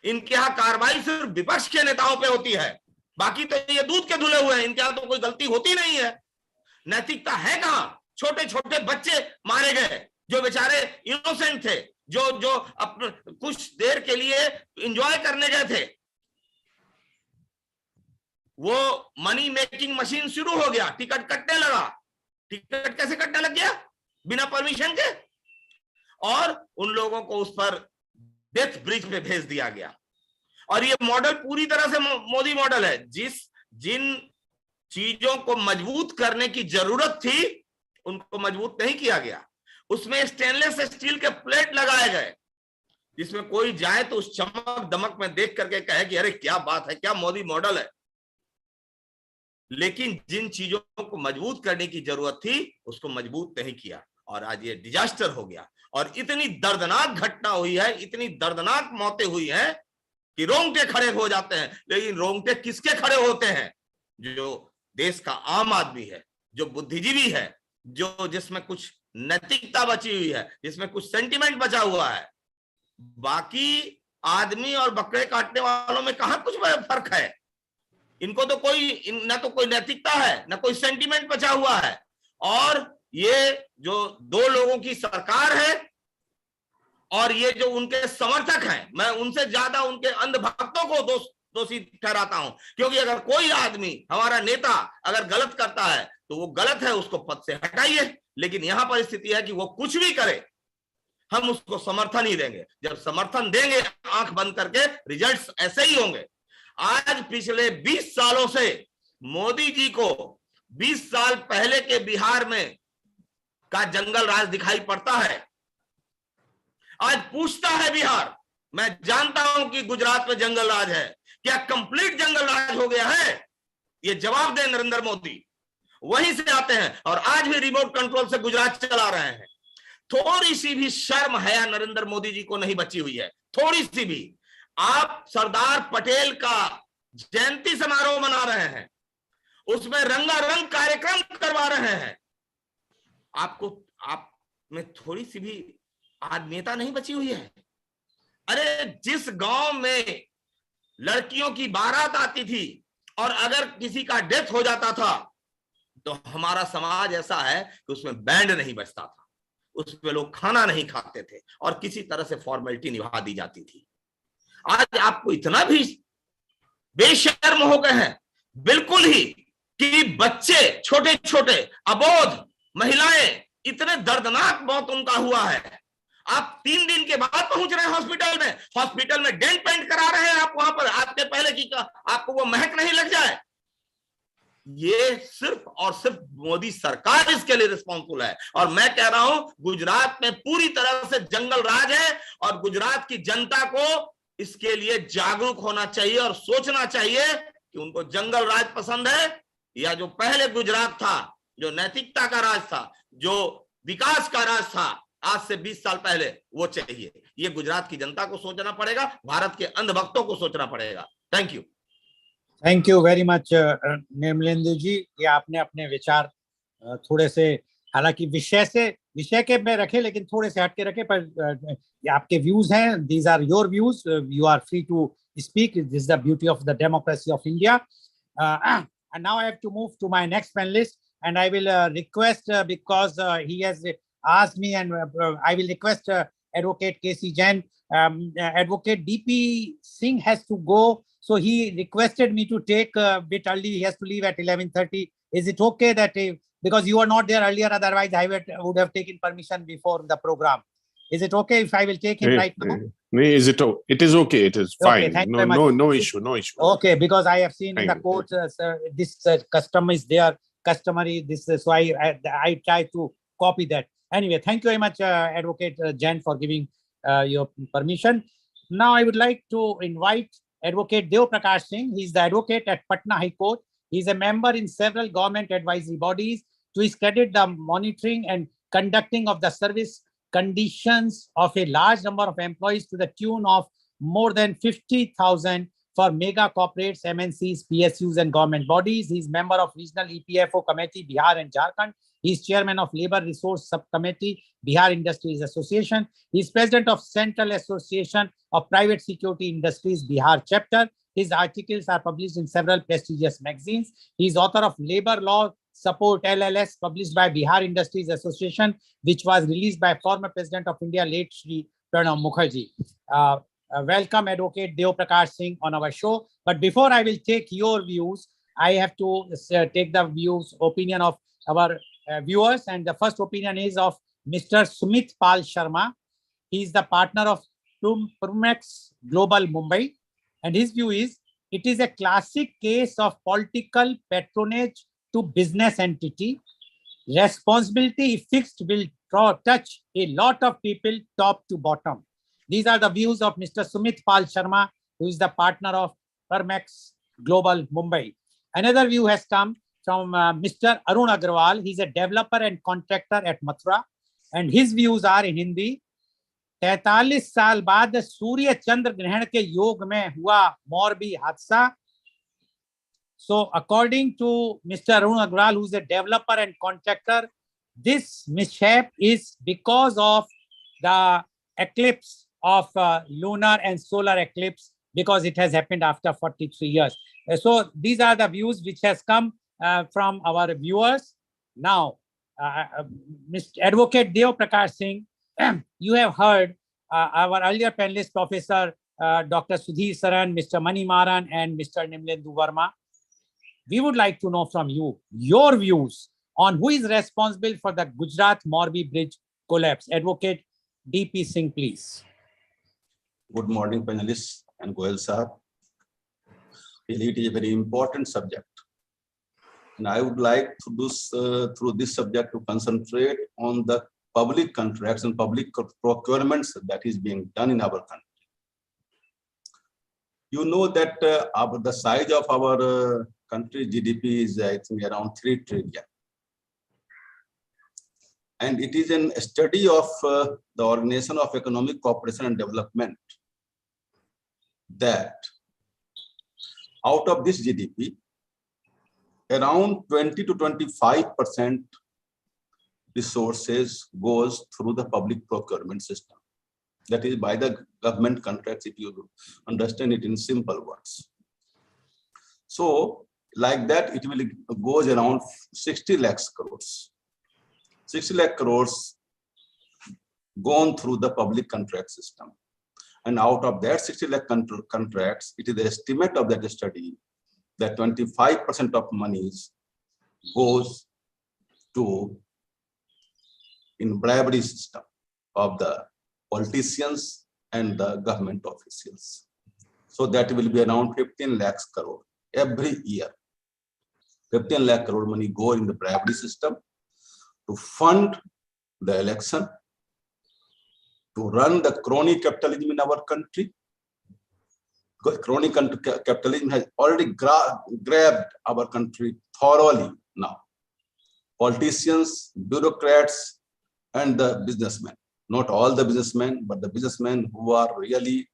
इनके यहां कार्रवाई सिर्फ विपक्ष के नेताओं पे होती है, बाकी तो ये दूध के धुले हुए हैं, इनके यहां तो कोई गलती होती नहीं है। नैतिकता है कहां? छोटे छोटे बच्चे मारे गए जो बेचारे इनोसेंट थे, जो अपने कुछ देर के लिए एंजॉय करने गए थे। वो मनी मेकिंग मशीन शुरू हो गया, टिकट कटने लगा। टिकट कैसे कटने लग गया? बिना परमिशन के। और उन लोगों को उस पर डेथ ब्रिज पे भेज दिया गया। और ये मॉडल पूरी तरह से मोदी मॉडल है। जिन चीजों को मजबूत करने की जरूरत थी उनको मजबूत नहीं किया गया। उसमें स्टेनलेस स्टील के प्लेट लगाए गए जिसमें कोई जाए तो उस चमक दमक में देख करके कहे कि अरे क्या बात है, क्या मोदी मॉडल है। लेकिन जिन चीजों को मजबूत करने की जरूरत थी उसको मजबूत नहीं किया और आज ये डिजास्टर हो गया। और इतनी दर्दनाक घटना हुई है, इतनी दर्दनाक मौतें हुई हैं कि रोंगटे खड़े हो जाते हैं। लेकिन रोंगटे किसके खड़े होते हैं? जो देश का आम आदमी है, जो बुद्धिजीवी है, जो जिसमें कुछ नैतिकता बची हुई है, जिसमें कुछ सेंटिमेंट बचा हुआ है। बाकी आदमी और बकरे काटने वालों में कहां कुछ फर्क है? इनको तो न तो कोई नैतिकता है, न कोई सेंटिमेंट बचा हुआ है। और ये जो दो लोगों की सरकार है और ये जो उनके समर्थक हैं, मैं उनसे ज्यादा उनके अंधभक्तों को दोषी ठहराता हूं। क्योंकि अगर कोई आदमी, हमारा नेता अगर गलत करता है तो वो गलत है, उसको पद से हटाइए। लेकिन यहां पर स्थिति है कि वो कुछ भी करे, हम उसको समर्थन ही देंगे। जब समर्थन देंगे आंख बंद करके, रिजल्ट्स ऐसे ही होंगे। आज पिछले 20 सालों से मोदी जी को 20 साल पहले के बिहार में का जंगल राज दिखाई पड़ता है। आज पूछता है बिहार, मैं जानता हूं कि गुजरात में जंगल राज है, क्या कंप्लीट जंगल राज हो गया है? ये जवाब दे नरेंद्र मोदी। वहीं से आते हैं और आज भी रिमोट कंट्रोल से गुजरात चला रहे हैं। थोड़ी सी भी शर्म हया नरेंद्र मोदी जी को नहीं बची हुई है, थोड़ी सी भी। आप सरदार पटेल का जयंती समारोह मना रहे हैं, उसमें रंगारंग कार्यक्रम करवा रहे हैं। आप में थोड़ी सी भी आत्मीयता नहीं बची हुई है। अरे जिस गांव में लड़कियों की बारात आती थी और अगर किसी का डेथ हो जाता था तो हमारा समाज ऐसा है कि उसमें बैंड नहीं बजता था, उसमें लोग खाना नहीं खाते थे और किसी तरह से फॉर्मेलिटी निभा दी जाती थी। आज आपको इतना भी बेशर्म हो गए हैं बिल्कुल ही कि बच्चे छोटे छोटे अबोध महिलाएं, इतने दर्दनाक मौत उनका हुआ है। आप 3 दिन के बाद पहुंच रहे हैं हॉस्पिटल में डेंट पेंट करा रहे हैं आप वहां पर, आपके पहले की आपको वो महक नहीं लग जाए। ये सिर्फ और सिर्फ मोदी सरकार इसके लिए रिस्पॉन्सिबल है। और मैं कह रहा हूं गुजरात में पूरी तरह से जंगल राज है और गुजरात की जनता को इसके लिए जागरूक होना चाहिए और सोचना चाहिए कि उनको जंगल राज पसंद है या जो पहले गुजरात था, जो नैतिकता का राज था, जो विकास का राज था आज से 20 साल पहले, वो चाहिए। ये गुजरात की जनता को सोचना पड़ेगा, भारत के अंधभक्तों को सोचना पड़ेगा। थैंक यू वेरी मच निर्मलेंदु जी। ये आपने अपने विचार थोड़े से, हालांकि विषय के में रखे लेकिन थोड़े से हटके रखे, पर ये आपके व्यूज हैं, these are your views, you are free to speak, this is the beauty of the democracy of India. And now I have to move to my next panelist, and I will request because he has asked me, and I will request Advocate KC Jain. Advocate DP Singh has to go, so he requested me to take a bit early. He has to leave at 11:30. Is it okay that because you were not there earlier, otherwise I would have taken permission before the program. Is it okay if I will take him right now? It is okay. It is fine. Okay, thank you very much. No issue. Okay, because I have seen in the court, this custom is there, customary. This, so I try to copy that. Anyway, thank you very much, Advocate Jain, for giving your permission. Now I would like to invite Advocate Deo Prakash Singh. He is the advocate at Patna High Court. He is a member in several government advisory bodies. To his credit, the monitoring and conducting of the service conditions of a large number of employees to the tune of more than 50,000 for mega corporates, MNCs, PSUs, and government bodies. He is member of Regional EPFO Committee, Bihar and Jharkhand. He is chairman of Labor Resource Subcommittee, Bihar Industries Association. He is president of Central Association of Private Security Industries, Bihar chapter. His articles are published in several prestigious magazines. He is author of Labor Law Support LLS, published by Bihar Industries Association, which was released by former President of India, late Shri Pranab Mukherjee. Welcome, Advocate Deo Prakash Singh, on our show. But before I will take your views, I have to take the opinion of our viewers. And the first opinion is of Mr. Sumit Pal Sharma. He is the partner of Prumex Global Mumbai. And his view is, it is a classic case of political patronage to business entity. Responsibility, if fixed, will touch a lot of people top to bottom. These are the views of Mr. Sumit Pal Sharma, who is the partner of Permex Global Mumbai. Another view has come from Mr. Arun Agrawal. He's a developer and contractor at Mathura. And his views are in Hindi. 43 साल बाद सूर्य चंद्र ग्रहण के योग में हुआ मोरबी हादसा. So according to Mr. Arun Agrawal, who is a developer and contractor, this mishap is because of the eclipse of lunar and solar eclipse, because it has happened after 43 years. So these are the views which has come from our viewers. Now, Mr. Advocate Deo Prakash Singh, you have heard our earlier panelist, Professor Dr. Sudhir Saran, Mr. Mani Maran, and Mr. Nimlendu Verma. We would like to know from you your views on who is responsible for the Gujarat Morbi bridge collapse. Advocate DP Singh, please. Good morning, panelists and Goel Sahab. Really, it is a very important subject. And I would like to do through this subject to concentrate on the public contracts and public procurements that is being done in our country. You know that the size of our country GDP is, I think, around 3 trillion. And it is a study of the Organization of Economic Cooperation and Development that out of this GDP, around 20 to 25% resources goes through the public procurement system. That is by the government contracts, if you understand it in simple words. So like that, it will goes around 60 lakhs crores. 60 lakh crores gone through the public contract system. And out of that 60 lakh contracts, it is the estimate of that study that 25% of monies goes to in bribery system of the politicians and the government officials. So that will be around 15 lakhs crore every year. 15 lakh crore money go in the bribery system to fund the election, to run the crony capitalism in our country. Because crony capitalism has already grabbed our country thoroughly now. Politicians, bureaucrats, and the businessmen. Not all the businessmen, but the businessmen who are really,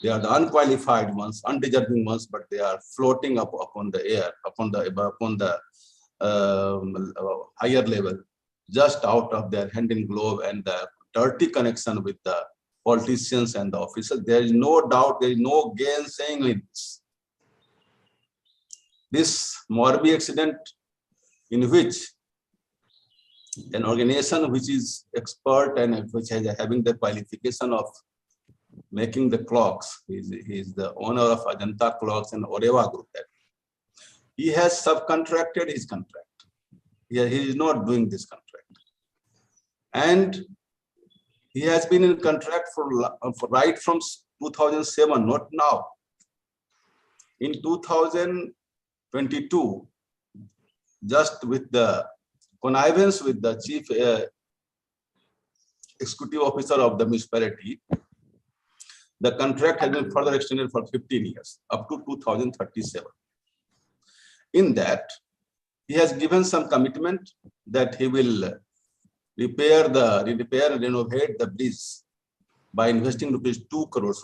they are the unqualified ones, undeserving ones, but they are floating up upon the air, upon the higher level, just out of their hand in glove and the dirty connection with the politicians and the officials. There is no doubt, there is no gainsaying it. This Morbi accident, in which an organization which is expert and which is having the qualification of making the clocks, he is the owner of Ajanta Clocks and Oreva Group. He has subcontracted his contract. He is not doing this contract. And he has been in contract for right from 2007, not now. In 2022, just with the connivance with the chief executive officer of the municipality, the contract has been further extended for 15 years, up to 2037. In that, he has given some commitment that he will repair and renovate the bridge by investing rupees 2 crores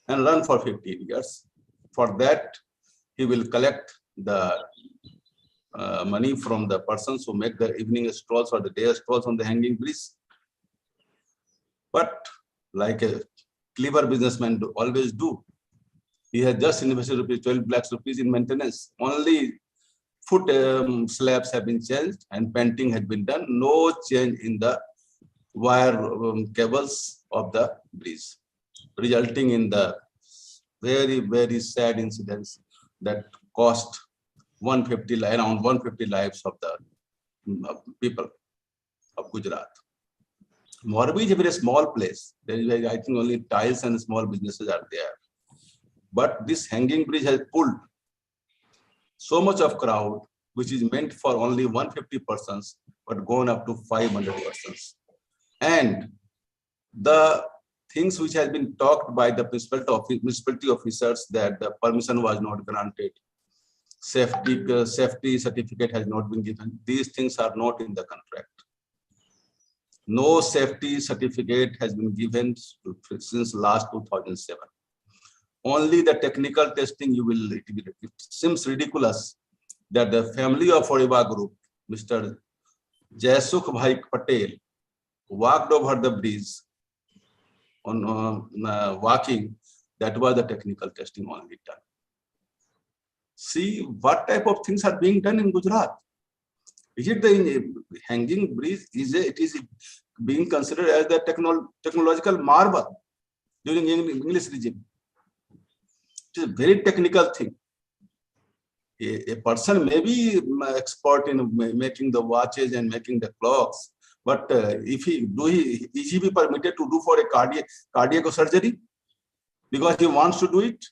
and run for 15 years. For that, he will collect the money from the persons who make the evening strolls or the day strolls on the hanging bridge. But like a clever businessman always do, he has just invested 12 lakhs rupees in maintenance. Only foot slabs have been changed and painting had been done. No change in the wire cables of the bridge, resulting in the very, very sad incidents that cost around 150 lives of the people of Gujarat. Morbi is a very small place. There is, I think, only tiles and small businesses are there. But this hanging bridge has pulled so much of crowd, which is meant for only 150 persons, but gone up to 500 persons. And the things which has been talked by the municipality officers that the permission was not granted, safety certificate has not been given. These things are not in the contract. No safety certificate has been given since last 2007. Only the technical testing it seems ridiculous that the family of Oreva Group, Mr. Jaisukh Bhai Patel, walked over the bridge on walking. That was the technical testing only done. See what type of things are being done in Gujarat. Is it the hanging bridge? It is being considered as the technological marvel during English regime. It is a very technical thing. A person may be expert in making the watches and making the clocks, but is he be permitted to do for a cardiac surgery because he wants to do it?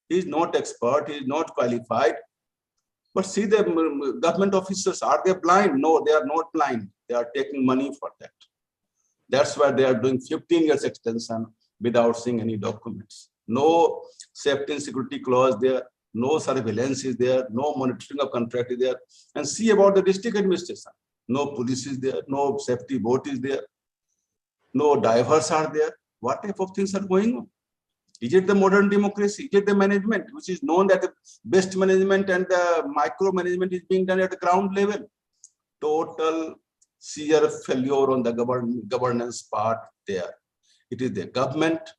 He is not expert. He is not qualified. But see, the government officers, are they blind? No, they are not blind. They are taking money for that. That's why they are doing 15 years extension without seeing any documents. No safety and security clause there. No surveillance is there. No monitoring of contract is there. And see about the district administration. No police is there. No safety board is there. No divers are there. What type of things are going on? Is it the modern democracy? Is it the management, which is known that the best management and the micromanagement is being done at the ground level? Total sheer failure on the governance part there. It is the government,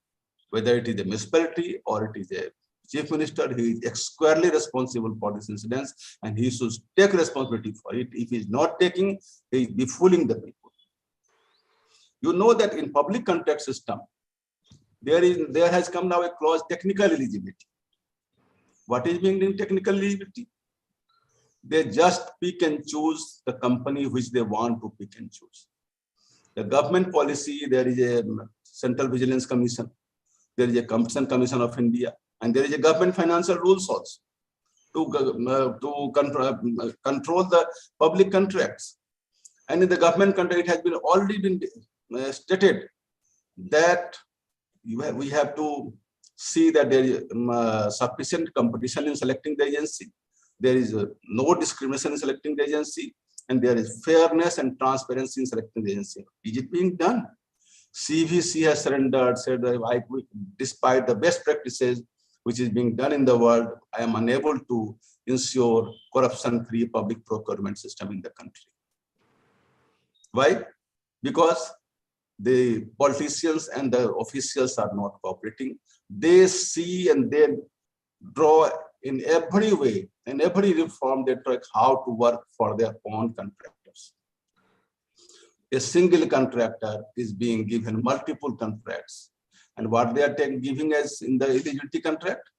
whether it is the municipality or it is a Chief Minister, he is squarely responsible for this incident, and he should take responsibility for it. If he is not taking, he is befooling the people. You know that in public contract system, there has come now a clause, technical eligibility. What is being in technical eligibility? They just pick and choose the company which they want to pick and choose. The government policy, there is a Central Vigilance Commission, there is a Competition Commission of India, and there is a government financial rules also to control the public contracts. And in the government contract, it has been already been stated that we have to see that there is sufficient competition in selecting the agency. There is no discrimination in selecting the agency, and there is fairness and transparency in selecting the agency. Is it being done? CVC has surrendered, said that despite the best practices which is being done in the world, I am unable to ensure corruption-free public procurement system in the country. Why? Because the politicians and the officials are not cooperating. They see and they draw in every way, in every reform, they try how to work for their own contractors. A single contractor is being given multiple contracts. And what they are giving as in the eligibility contract?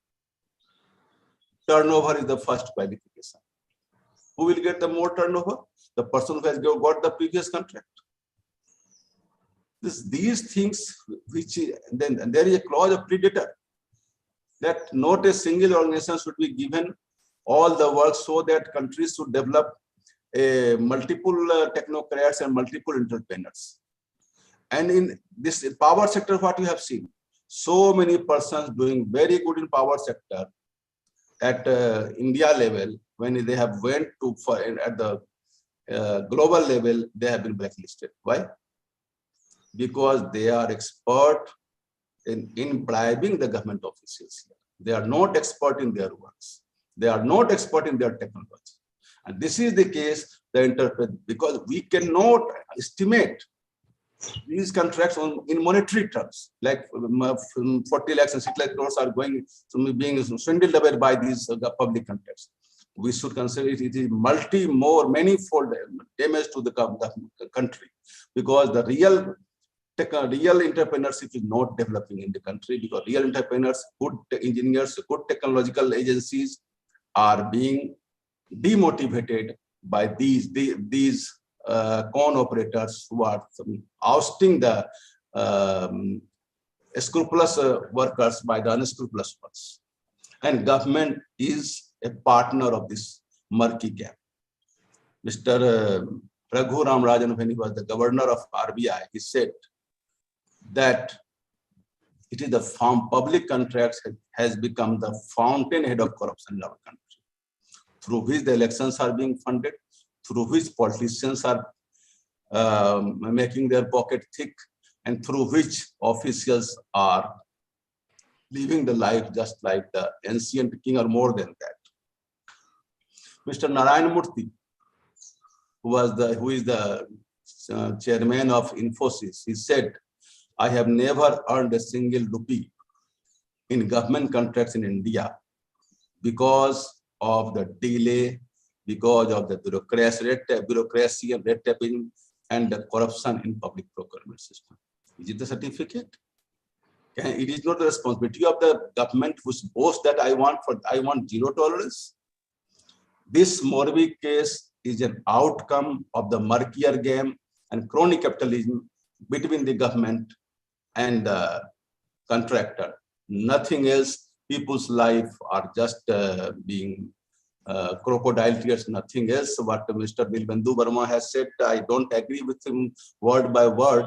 Turnover is the first qualification. Who will get the more turnover? The person who has got the previous contract. These things, which then there is a clause of predator, that not a single organization should be given all the work, so that countries should develop multiple technocrats and multiple entrepreneurs. And in this power sector, what you have seen, so many persons doing very good in power sector at India level, when they have went to at the global level, they have been blacklisted. Why? Because they are expert in bribing the government officials. They are not expert in their works. They are not expert in their technology. And this is the case, because we cannot estimate these contracts in monetary terms, like 40 lakhs and 6 lakh crores are being swindled away by these public contracts. We should consider it is manifold damage to the country, because the real entrepreneurship is not developing in the country, because real entrepreneurs, good engineers, good technological agencies are being demotivated by these con operators who are ousting the scrupulous workers by the unscrupulous ones. And government is a partner of this murky game. Mr. Raghu Ram Rajan, when he was the governor of RBI, he said that it is the public contracts has become the fountainhead of corruption in our country, through which the elections are being funded, through which politicians are making their pocket thick, and through which officials are living the life just like the ancient king or more than that. Mr. Narayan Murthy, who is the chairman of Infosys, he said, I have never earned a single rupee in government contracts in India because of the delay, because of the bureaucracy and red taping and the corruption in public procurement system. Is it the certificate? It is not the responsibility of the government whose boasts that I want zero tolerance. This Morbi case is an outcome of the murkier game and crony capitalism between the government and the contractor. Nothing else. People's life are just being crocodile tears, nothing else. What Mr. Bilbendu Verma has said, I don't agree with him word by word,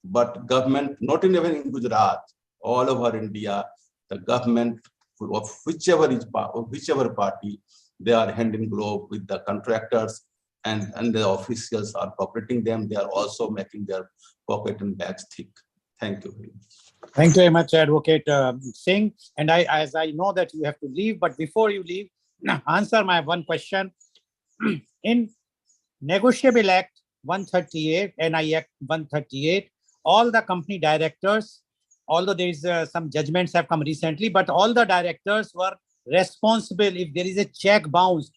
but government, not even in Gujarat, all over India, the government of whichever party, they are hand in glove with the contractors, and the officials are cooperating them. They are also making their pocket and bags thick. Thank you very much. Thank you very much, Advocate Singh. And as I know that you have to leave, but before you leave, answer my one question. In Negotiable Act 138, NI Act 138, all the company directors although there is some judgments have come recently, but all the directors were responsible if there is a check bounced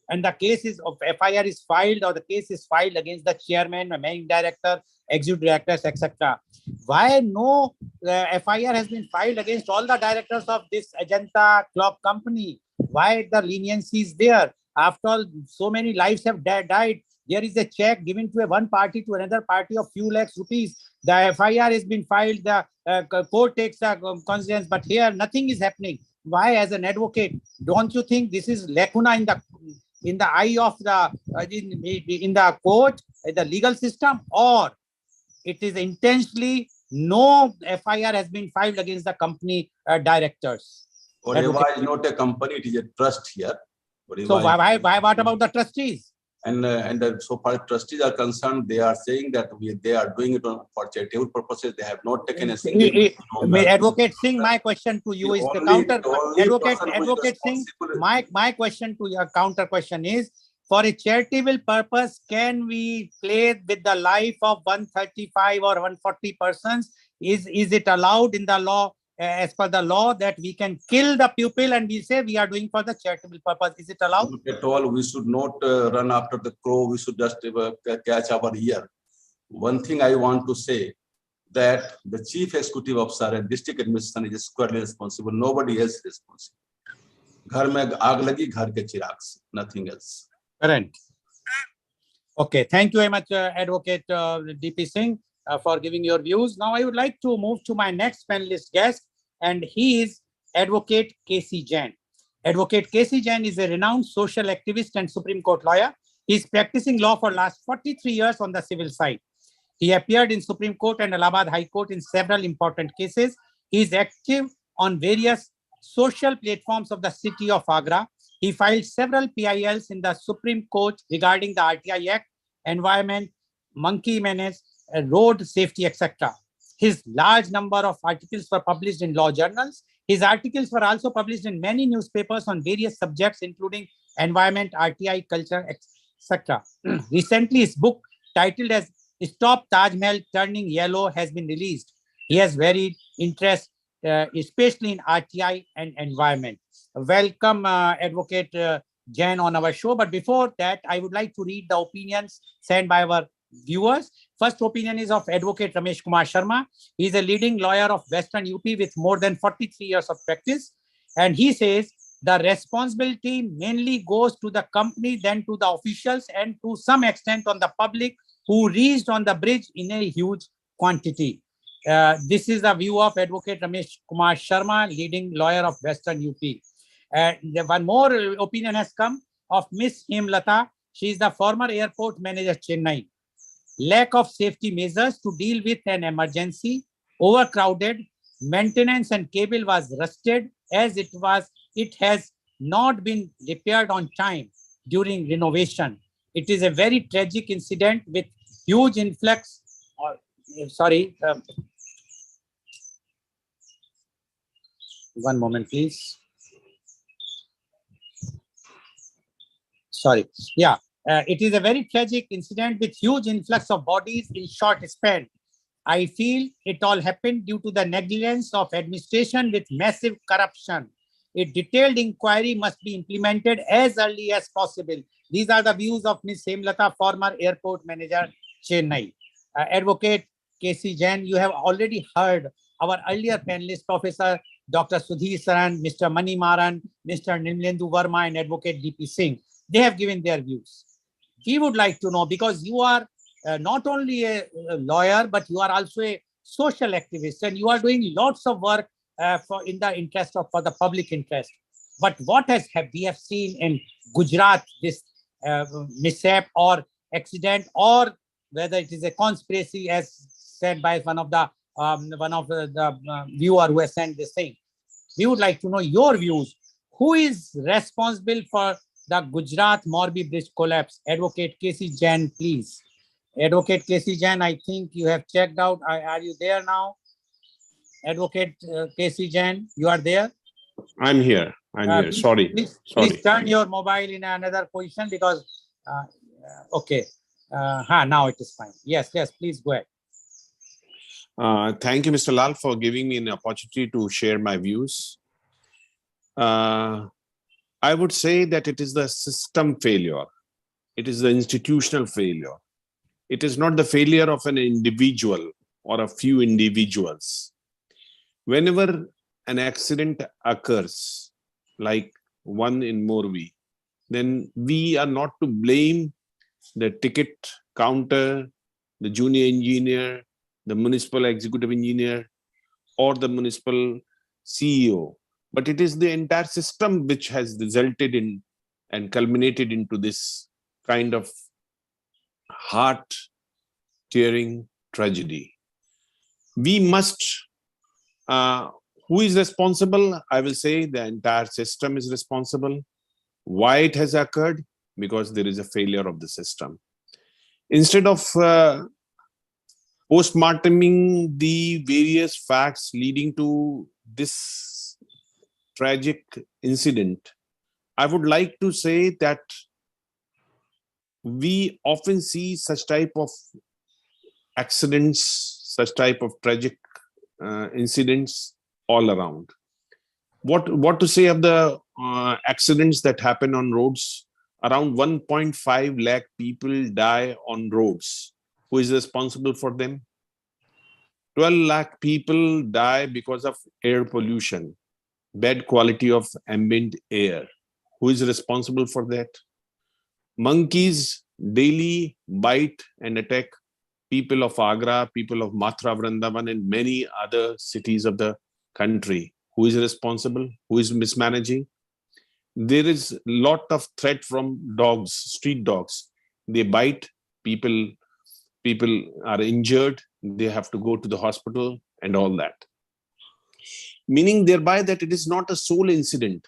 and the case is of FIR is filed or the case is filed against the chairman, managing director, executive directors, etc. Why no FIR has been filed against all the directors of this Ajanta clock company? Why the leniency is there? After all, so many lives have died. There is a check given to one party to another party of few lakhs rupees. The FIR has been filed. The court takes the consequence, but here nothing is happening. Why, as an advocate, don't you think this is lacuna in the eye of the in the court, the legal system, or it is intentionally no FIR has been filed against the company directors? Odeva is not a company; it is a trust here. So why? What about the trustees? And so far trustees are concerned, they are saying that they are doing it for charitable purposes. They have not taken a single. Advocate Singh, my question to you is the counter. Advocate Singh, my question to your counter question is, for a charitable purpose, can we play with the life of 135 or 140 persons? Is it allowed in the law? As per the law, that we can kill the pupil and we say we are doing for the charitable purpose. Is it allowed? Not at all. We should not run after the crow. We should just catch our ear. One thing I want to say, that the chief executive officer and district administration is squarely responsible. Nobody else is responsible. घर में आग लगी, घर के चिराग से, nothing else. Correct. Okay, thank you very much, Advocate DP Singh, for giving your views. Now I would like to move to my next panelist guest, and he is Advocate K.C. Jain. Advocate K.C. Jain is a renowned social activist and Supreme Court lawyer. He is practicing law for last 43 years on the civil side. He appeared in Supreme Court and Allahabad High Court in several important cases. He is active on various social platforms of the city of Agra. He filed several PILs in the Supreme Court regarding the RTI Act, environment, monkey menace, road safety, etc. His large number of articles were published in law journals. His articles were also published in many newspapers on various subjects, including environment, RTI, culture, etc. Recently, his book titled as Stop Taj Mahal Turning Yellow has been released. He has varied interest, especially in RTI and environment. Welcome, Advocate Jain, on our show. But before that, I would like to read the opinions sent by our viewers. First opinion is of Advocate Ramesh Kumar Sharma. He is a leading lawyer of Western UP with more than 43 years of practice. And he says the responsibility mainly goes to the company, then to the officials, and to some extent on the public who reached on the bridge in a huge quantity. This is the view of Advocate Ramesh Kumar Sharma, leading lawyer of Western UP. One more opinion has come of Miss Hemlata. She is the former airport manager, Chennai. Lack of safety measures to deal with an emergency, overcrowded, maintenance and cable was rusted as it has not been repaired on time during renovation. It is a very tragic incident with huge influx. One moment, please. Sorry. Yeah. It is a very tragic incident with huge influx of bodies in short span. I feel it all happened due to the negligence of administration with massive corruption. A detailed inquiry must be implemented as early as possible. These are the views of Ms. Hemlata, former airport manager, Chennai. Advocate K.C. Jain, you have already heard our earlier panelists, Professor Dr. Sudhir Saran, Mr. Mani Maran, Mr. Nimlendu Verma, and Advocate D.P. Singh. They have given their views. We would like to know, because you are not only a lawyer, but you are also a social activist, and you are doing lots of work in the interest of for the public interest. But what we have seen in Gujarat, this mishap or accident, or whether it is a conspiracy, as said by one of the viewer who has sent this thing. We would like to know your views. Who is responsible for the Gujarat Morbi bridge collapse? Advocate K.C. Jain, please. Advocate K.C. Jain, I think you have checked out. Are you there now? Advocate K.C. Jain, you are there? I'm here. Here. Sorry. Please turn your mobile in another position, because, okay. Now it is fine. Yes, please go ahead. Thank you, Mr. Lal, for giving me an opportunity to share my views. I would say that it is the system failure. It is the institutional failure. It is not the failure of an individual or a few individuals. Whenever an accident occurs, like one in Morbi, then we are not to blame the ticket counter, the junior engineer, the municipal executive engineer, or the municipal CEO, but it is the entire system which has resulted in and culminated into this kind of heart-tearing tragedy. We must, who is responsible? I will say the entire system is responsible. Why it has occurred? Because there is a failure of the system. Instead of postmorteming the various facts leading to this tragic incident, I would like to say that we often see such type of accidents, such type of tragic incidents all around. What to say of the accidents that happen on roads? Around 1.5 lakh people die on roads. Who is responsible for them? 12 lakh people die because of air pollution, bad quality of ambient air. Who is responsible for that? Monkeys daily bite and attack people of Agra, people of Mathura, Vrindavan, and many other cities of the country. Who is responsible? Who is mismanaging? There is a lot of threat from dogs, street dogs. They bite people. People are injured. They have to go to the hospital and all that. Meaning thereby that it is not a sole incident.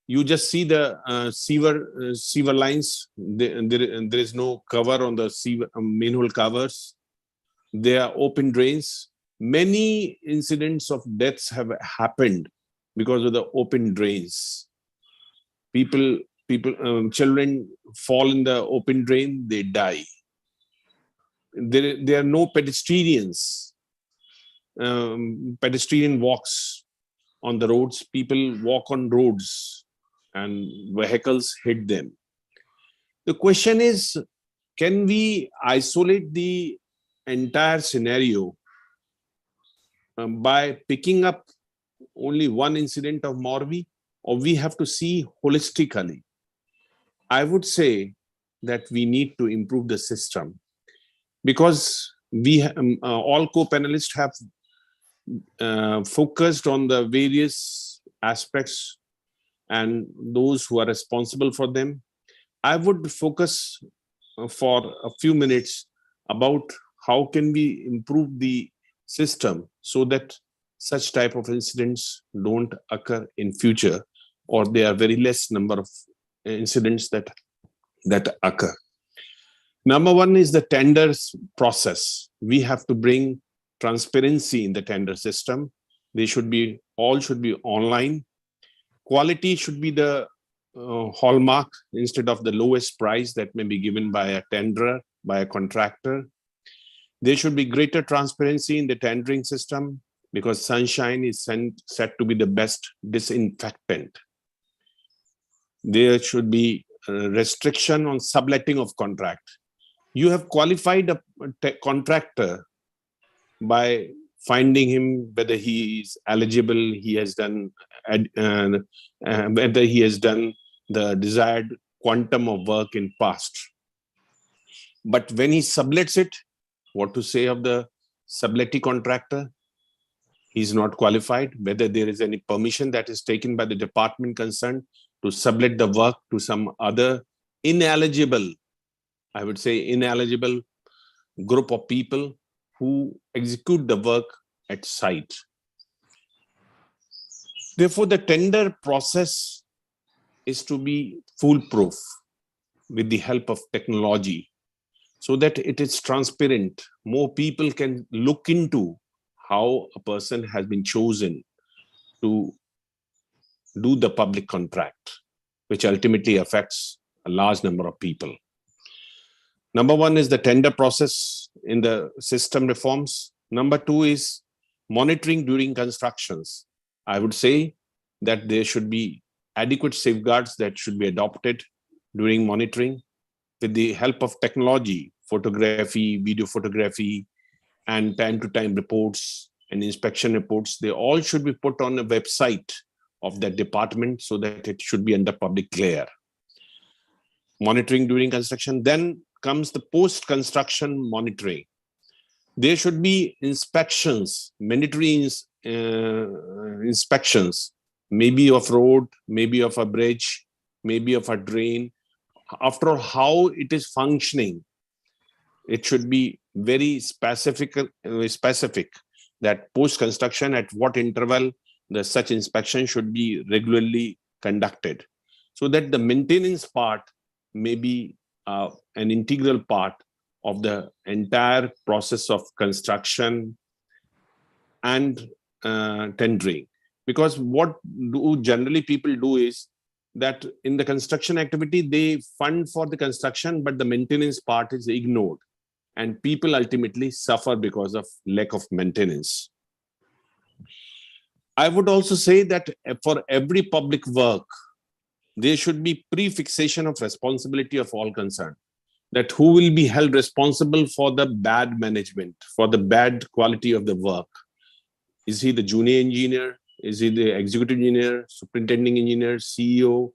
You just see the sewer lines. There is no cover on the sewer manhole covers. There are open drains. Many incidents of deaths have happened because of the open drains. Children fall in the open drain, they die. There are no pedestrians, pedestrian walks on the roads. People walk on roads and vehicles hit them. The question is, can we isolate the entire scenario by picking up only one incident of Morbi, or we have to see holistically? I would say that we need to improve the system, because we all co-panelists have focused on the various aspects and those who are responsible for them. I would focus for a few minutes about how can we improve the system so that such type of incidents don't occur in future, or there are very less number of incidents that occur. Number one is the tenders process. We have to bring transparency in the tender system. They should be online. Quality should be the hallmark instead of the lowest price that may be given by a tenderer, by a contractor. There should be greater transparency in the tendering system, because sunshine is said to be the best disinfectant. There should be a restriction on subletting of contract. You have qualified a contractor by finding him whether he is eligible, he has done whether he has done the desired quantum of work in past. But when he sublets it, what to say of the subletting contractor? He's not qualified. Whether there is any permission that is taken by the department concerned to sublet the work to some other ineligible, I would say ineligible group of people who execute the work at site. Therefore, the tender process is to be foolproof with the help of technology, so that it is transparent. More people can look into how a person has been chosen to do the public contract, which ultimately affects a large number of people. Number one is the tender process in the system reforms. Number two is Monitoring during constructions. I would say that there should be adequate safeguards that should be adopted during monitoring with the help of technology, photography, video photography, and time-to-time reports and inspection reports. They all should be put on a website of that department so that it should be under public glare. Monitoring during construction. Then comes the post-construction monitoring. There should be inspections, mandatory inspections, maybe of road, maybe of a bridge, maybe of a drain. After how it is functioning, it should be very specific that post-construction, at what interval the such inspection should be regularly conducted, so that the maintenance part may be an integral part of the entire process of construction and tendering. Because what generally people do is that in the construction activity, they fund for the construction, but the maintenance part is ignored. And people ultimately suffer because of lack of maintenance. I would also say that for every public work, there should be pre-fixation of responsibility of all concerned. That who will be held responsible for the bad management, for the bad quality of the work. Is he the junior engineer? Is he the executive engineer, superintending engineer, CEO?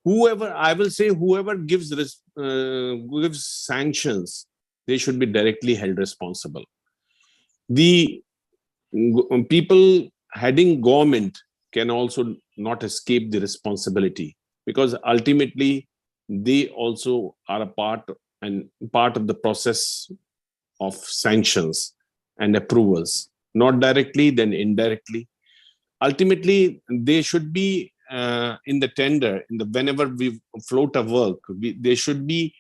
Whoever, I will say, whoever gives sanctions, they should be directly held responsible. The people heading government can also not escape the responsibility, because ultimately they also are a part of the process of sanctions and approvals, not directly, then indirectly. Ultimately, they should be in the tender, whenever we float a work, they should be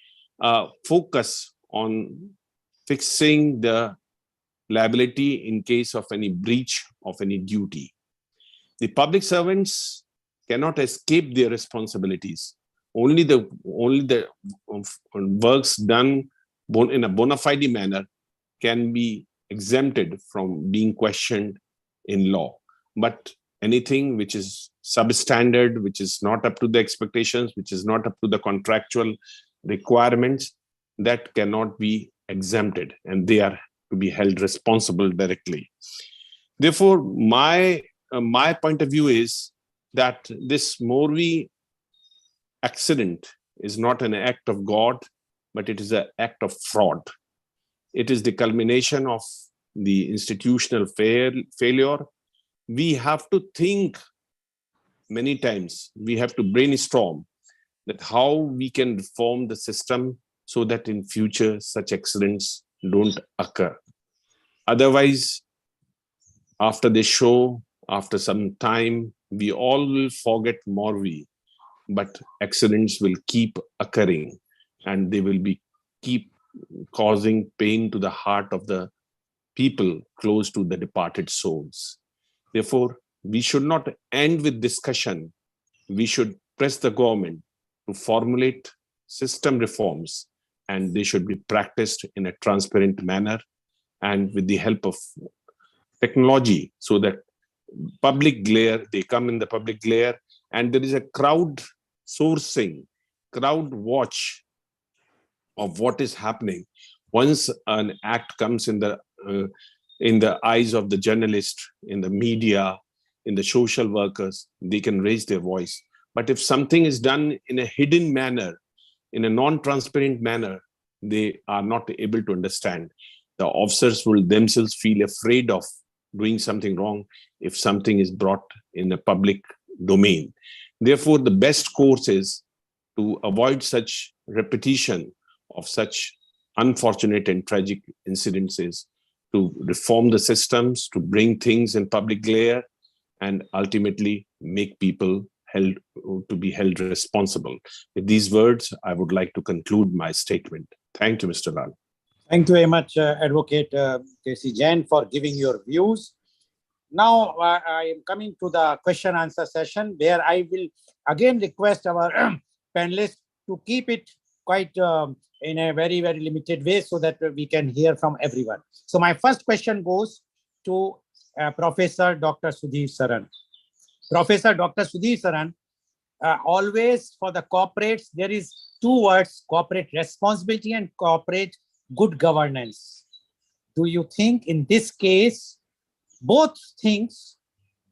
focus on fixing the liability in case of any breach of any duty. The public servants cannot escape their responsibilities. Only the works done in a bona fide manner can be exempted from being questioned in law. But anything which is substandard, which is not up to the expectations, which is not up to the contractual requirements, that cannot be exempted, and they are to be held responsible directly. Therefore, my point of view is that this Morbi accident is not an act of God, but it is an act of fraud. It is the culmination of the institutional failure. We have to think many times, we have to brainstorm that how we can reform the system so that in future such accidents don't occur. Otherwise, after this show, after some time, we all will forget Morbi, but accidents will keep occurring, and they will keep causing pain to the heart of the people close to the departed souls. Therefore, we should not end with discussion. We should press the government to formulate system reforms, and they should be practiced in a transparent manner and with the help of technology, so that public glare, they come in the public glare, and there is a crowd sourcing, crowd watch of what is happening. Once an act comes in the eyes of the journalist, in the media, in the social workers, they can raise their voice. But if something is done in a hidden manner, in a non-transparent manner, they are not able to understand. The officers will themselves feel afraid of doing something wrong if something is brought in the public domain. Therefore, the best course is to avoid such repetition of such unfortunate and tragic incidences, to reform the systems, to bring things in public glare, and ultimately make people to be held responsible. With these words, I would like to conclude my statement. Thank you, Mr. Lal. Thank you very much, Advocate K.C. Jain, for giving your views. Now, I am coming to the question-answer session, where I will again request our panelists to keep it quite in a very, very limited way so that we can hear from everyone. So my first question goes to Professor Dr. Sudhir Saran. Professor Dr. Sudhir Saran, always for the corporates, there is two words, corporate responsibility and corporate good governance. Do you think in this case, both things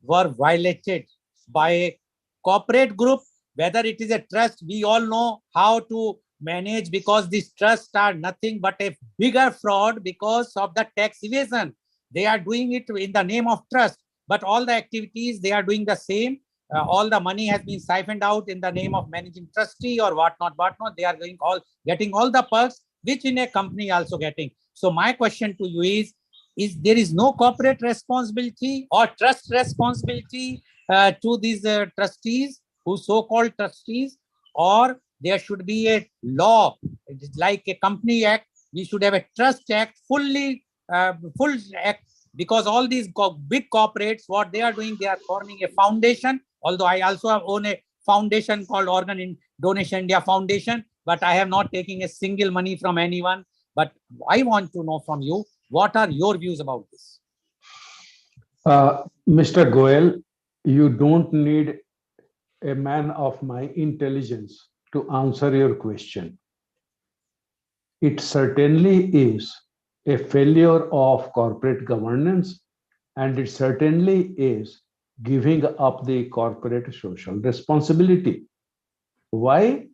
were violated by a corporate group, whether it is a trust? We all know how to manage, because these trusts are nothing but a bigger fraud because of the tax evasion. They are doing it in the name of trust, but all the activities they are doing the same. All the money has been siphoned out in the name of managing trustee or whatnot. They are getting all the perks, which in a company also getting. So my question to you is there is no corporate responsibility or trust responsibility to these trustees, who so-called trustees, or there should be a law, like a company act? We should have a trust act, full act, because all these big corporates, what they are doing, they are forming a foundation. Although I also own a foundation called Organ in Donation India Foundation, but I have not taken a single money from anyone. But I want to know from you, what are your views about this? Mr. Goel, you don't need a man of my intelligence to answer your question. It certainly is a failure of corporate governance, and it certainly is giving up the corporate social responsibility. Why?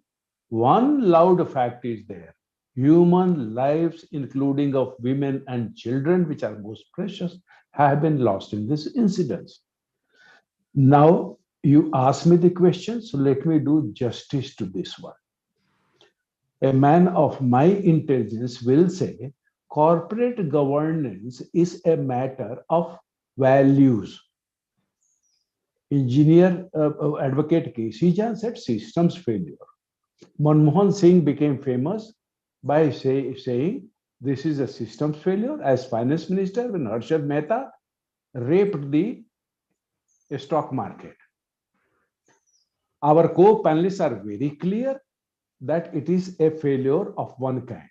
One loud fact is there. Human lives, including of women and children, which are most precious, have been lost in this incident. Now, you ask me the question, so let me do justice to this one. A man of my intelligence will say corporate governance is a matter of values. Engineer advocate K.C. Jain said systems failure. Manmohan Singh became famous by saying this is a systems failure as finance minister when Harshad Mehta raped the stock market. Our co-panelists are very clear that it is a failure of one kind.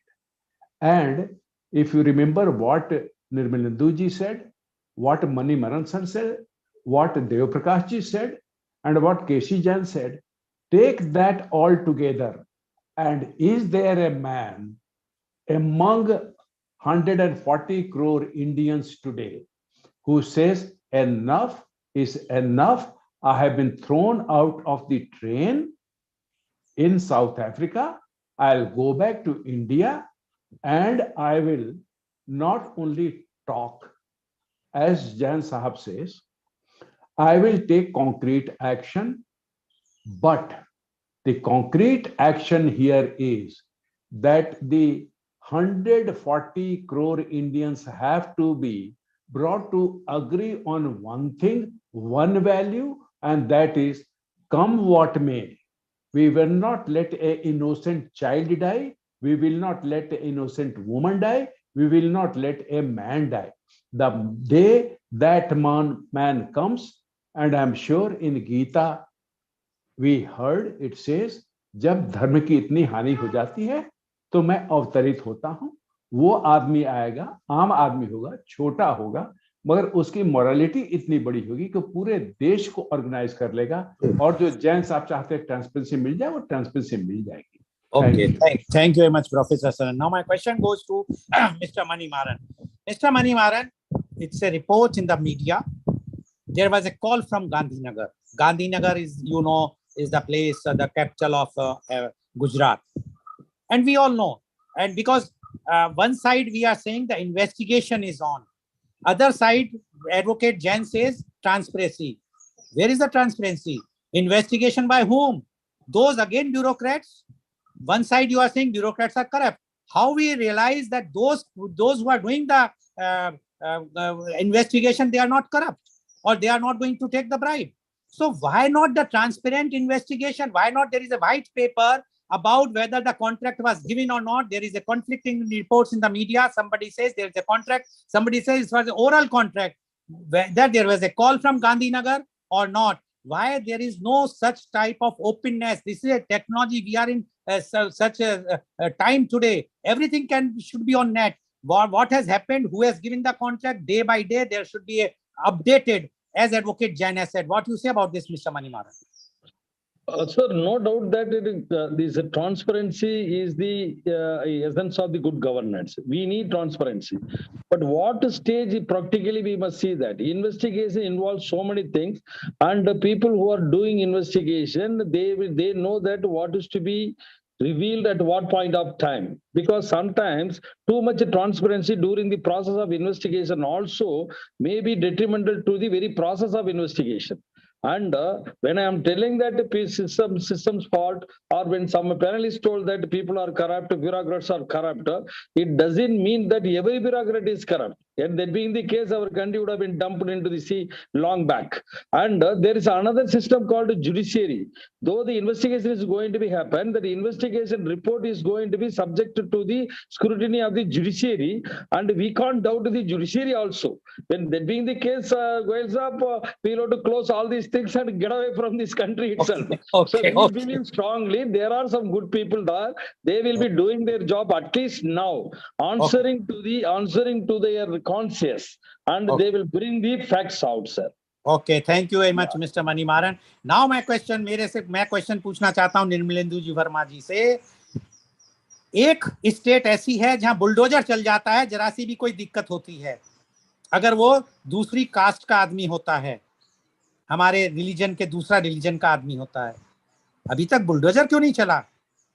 And if you remember what Nirmalendu ji said, what Mani Maran sir said, what Dev Prakash ji said, and what K.C. Jain said, take that all together. And is there a man among 140 crore Indians today who says enough is enough? I have been thrown out of the train in South Africa. I'll go back to India and I will not only talk, as Jain Sahab says, I will take concrete action, but the concrete action here is that the 140 crore Indians have to be brought to agree on one thing, one value, and that is, come what may, we will not let an innocent child die, we will not let an innocent woman die, we will not let a man die. The day that man comes, and I'm sure in Gita we heard it says, जब धर्म की इतनी हानि हो जाती है तो मैं अवतरित होता हूं. वो आदमी आएगा, आम आदमी होगा, छोटा होगा, मगर उसकी मोरालिटी इतनी बड़ी होगी कि पूरे देश को ऑर्गेनाइज कर लेगा. और जो जैन साहब चाहते हैं ट्रांसपेरेंसी मिल जाए, वो ट्रांसपेरेंसी मिल जाएगी. Okay, thank you very much, Professor Saran. Now my question goes to Mr. Mani Maran. Mr. Mani Maran, it's a report in the media. There was a call from Gandhinagar. Gandhinagar is, you know, is the place, the capital of Gujarat. And we all know. And because one side we are saying the investigation is on. Other side, Advocate Jain says transparency. Where is the transparency? Investigation by whom? Those again bureaucrats. One side you are saying bureaucrats are corrupt. How we realize that those who are doing the investigation, they are not corrupt, or they are not going to take the bribe? So why not the transparent investigation? Why not there is a white paper about whether the contract was given or not? There is a conflicting reports in the media. Somebody says there is a contract. Somebody says it was an oral contract. Whether there was a call from Gandhinagar or not. Why there is no such type of openness? This is a technology. We are in such a time today. Everything should be on net. What has happened? Who has given the contract? Day by day, there should be a updated, as Advocate Jain has said. What do you say about this, Mr. Manimaran? Sir, no doubt that this transparency is the essence of the good governance. We need transparency. But what stage practically we must see that investigation involves so many things, and the people who are doing investigation, they know that what is to be revealed at what point of time, because sometimes too much transparency during the process of investigation also may be detrimental to the very process of investigation. And when I am telling that the system's fault, or when some panelists told that people are corrupt, bureaucrats are corrupt, it doesn't mean that every bureaucrat is corrupt. And that being the case, our country would have been dumped into the sea long back. And there is another system called judiciary. Though the investigation is going to be happen, that the investigation report is going to be subjected to the scrutiny of the judiciary, and we can't doubt the judiciary also. When that being the case, Goyal Saab, we'll have to close all these things and get away from this country itself. So we believe strongly there are some good people there. They will be doing their job at least now, answering to their conscience, and they will bring the facts out, sir. Okay, thank you very much, Mr. Manimaran. Now मैं question पूछना चाहता हूं निर्मलेंदु जी वर्मा जी से। एक state ऐसी है जहां bulldozer चल जाता है, जरा सी भी कोई दिक्कत होती है, अगर वो दूसरी कास्ट का आदमी होता है, हमारे रिलीजन के दूसरा रिलीजन का आदमी होता है। अभी तक बुलडोजर क्यों नहीं चला?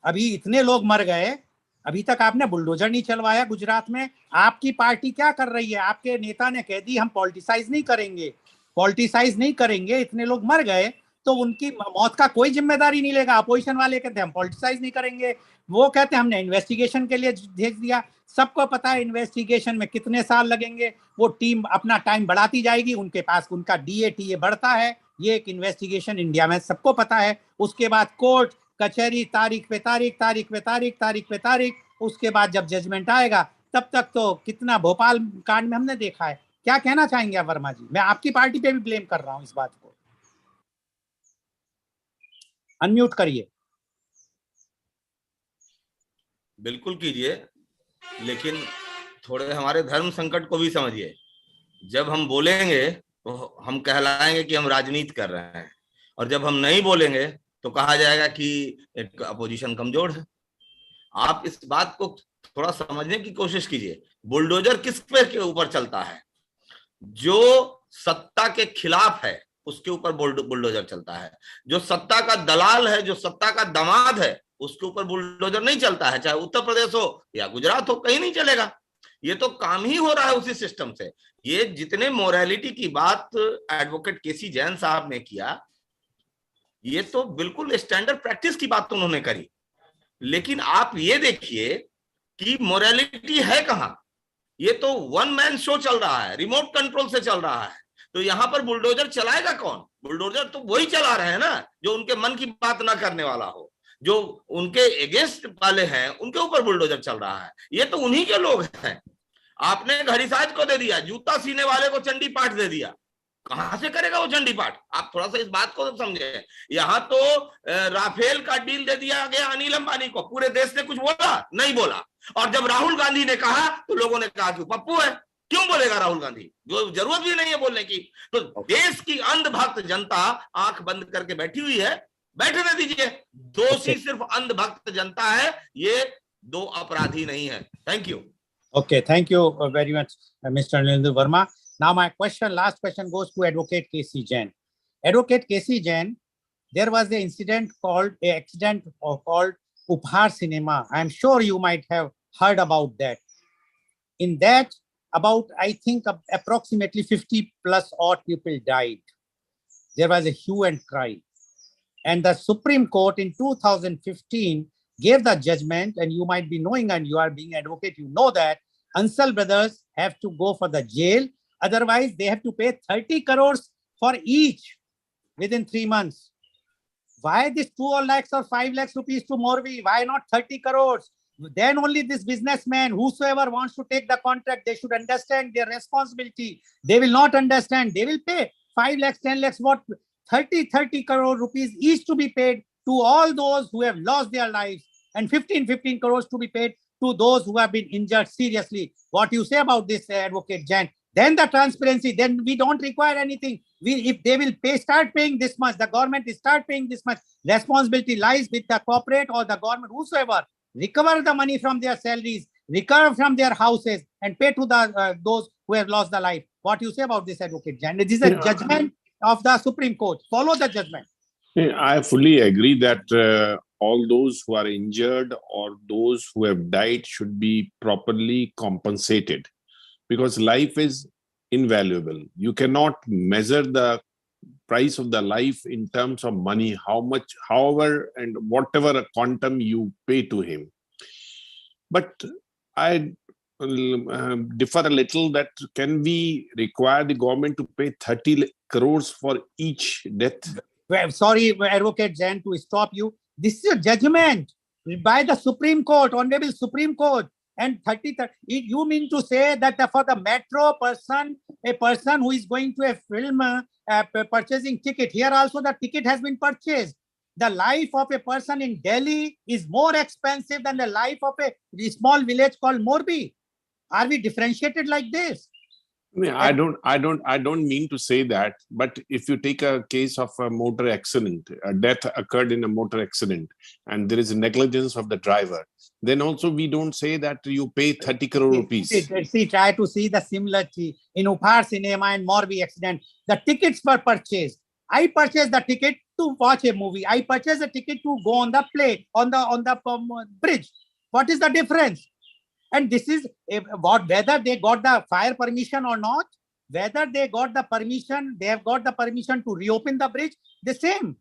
अभी इतने लोग मर गए, अभी तक आपने बुलडोजर नहीं चलवाया गुजरात में। आपकी पार्टी क्या कर रही है? आपके नेता ने कह दी हम पॉलिटिसाइज नहीं करेंगे, इतने लोग मर गए तो उनकी मौत का कोई जिम्मेदारी नहीं लेगा। अपोजिशन वाले कहते हैं हम पॉलिटिसाइज नहीं करेंगे, वो कहते हैं हमने इन्वेस्टिगेशन के लिए भेज दिया। सबको पता है इन्वेस्टिगेशन में कितने साल लगेंगे, वो टीम अपना टाइम बढ़ाती जाएगी, उनके पास उनका DATA बढ़ता है। ये एक इन्वेस्टिगेशन इंडिया में सबको पता है। उसके बाद कोर्ट कचहरी, तारीख पे तारीख, उसके बाद जब जजमेंट आएगा तब तक तो कितना भोपाल कांड में हमने देखा है। क्या कहना चाहेंगे आप वर्मा जी? मैं आपकी पार्टी पे भी ब्लेम कर रहा हूं इस बात को। अनम्यूट करिए। बिल्कुल कीजिए, लेकिन थोड़े हमारे धर्म संकट को भी समझिए। जब हम बोलेंगे तो हम कहलाएंगे कि हम राजनीति कर रहे हैं, और जब हम नहीं बोलेंगे तो कहा जाएगा कि एक अपोजिशन कमजोर है। आप इस बात को थोड़ा समझने की कोशिश कीजिए। बुलडोजर किस पे के ऊपर चलता है? जो सत्ता के खिलाफ है उसके ऊपर बुलडोजर चलता है। जो सत्ता का दलाल है, जो सत्ता का दामाद है, उसके ऊपर बुलडोजर नहीं चलता है। चाहे उत्तर प्रदेश हो या गुजरात हो, कहीं नहीं चलेगा। ये तो काम ही हो रहा है उसी सिस्टम से। ये जितने मोरालिटी की बात एडवोकेट केसी जैन साहब ने किया, ये तो बिल्कुल स्टैंडर्ड प्रैक्टिस की बात उन्होंने करी। लेकिन आप ये देखिए कि मोरालिटी है कहां? ये तो वन मैन शो चल रहा है, रिमोट कंट्रोल से चल रहा है। तो यहां पर बुलडोजर चलाएगा कौन? बुलडोजर तो वही चला रहे हैं ना जो उनके मन की बात ना करने वाला हो, जो उनके अगेंस्ट वाले हैं, उनके ऊपर बुलडोजर चल रहा है। ये तो उन्हीं के लोग हैं। आपने घड़ीसाज को दे दिया, जूता सीने वाले को चंडी पाठ दे दिया, कहां से करेगा वो चंडी पाठ? आप थोड़ा सा इस बात को समझे। यहाँ तो राफेल का डील दे दिया गया अनिल अंबानी को, पूरे देश ने कुछ बोला नहीं बोला। और जब राहुल गांधी ने कहा तो लोगों ने कहा कि पप्पू है, क्यों बोलेगा राहुल गांधी, जो जरूरत भी नहीं है बोलने की। तो देश की अंधभक्त जनता आंख बंद करके बैठी हुई है, बैठने दीजिए। दोषी सिर्फ अंधभक्त जनता है, ये दो अपराधी नहीं है। Thank you. Okay, thank you very much, Mr. Nilendra Verma. Now my last question goes to Advocate KC Jain. Advocate KC Jain, there was an accident called Upahar Cinema. I am sure you might have heard about that. In that, about I think approximately 50 plus odd people died. There was a hue and cry. And the Supreme Court in 2015 gave the judgment, and you might be knowing, and you are being advocate, you know that Ansal brothers have to go for the jail. Otherwise, they have to pay 30 crores for each within 3 months. Why this 2 lakhs or 5 lakhs rupees to Morbi? Why not 30 crores? Then only this businessman, whosoever wants to take the contract, they should understand their responsibility. They will not understand. They will pay 5 lakhs, 10 lakhs, what? 30 crore rupees each to be paid to all those who have lost their lives, and 15 crores to be paid to those who have been injured seriously. What you say about this, Advocate Jain? Then the transparency, then we don't require anything. If they will start paying this much, the government is start paying this much, responsibility lies with the corporate or the government, whosoever, recover the money from their salaries, recover from their houses, and pay to the those who have lost their life. What you say about this, Advocate Jain? This is a judgment of the Supreme Court. Follow the judgment. I fully agree that all those who are injured or those who have died should be properly compensated, because life is invaluable. You cannot measure the price of the life in terms of money, how much, however, and whatever a quantum you pay to him. But I differ a little that can we require the government to pay 30 crores for each death? Well, sorry, Advocate Jain, to stop you. This is a judgment by the Supreme Court, Honorable Supreme Court. And 30, you mean to say that for the metro person, a person who is going to a film purchasing ticket, here also the ticket has been purchased. The life of a person in Delhi is more expensive than the life of a small village called Morbi. Are we differentiated like this? I don't mean to say that, but if you take a case of a motor accident, a death occurred in a motor accident, and there is negligence of the driver, then also we don't say that you pay 30 crore rupees. See, try to see the similarity in Upar cinema and Morbi accident. The tickets were purchased. I purchased the ticket to watch a movie. I purchased a ticket to go on the play on the bridge. What is the difference? And this is whether they got the fire permission or not, whether they got the permission, they have got the permission to reopen the bridge, the same.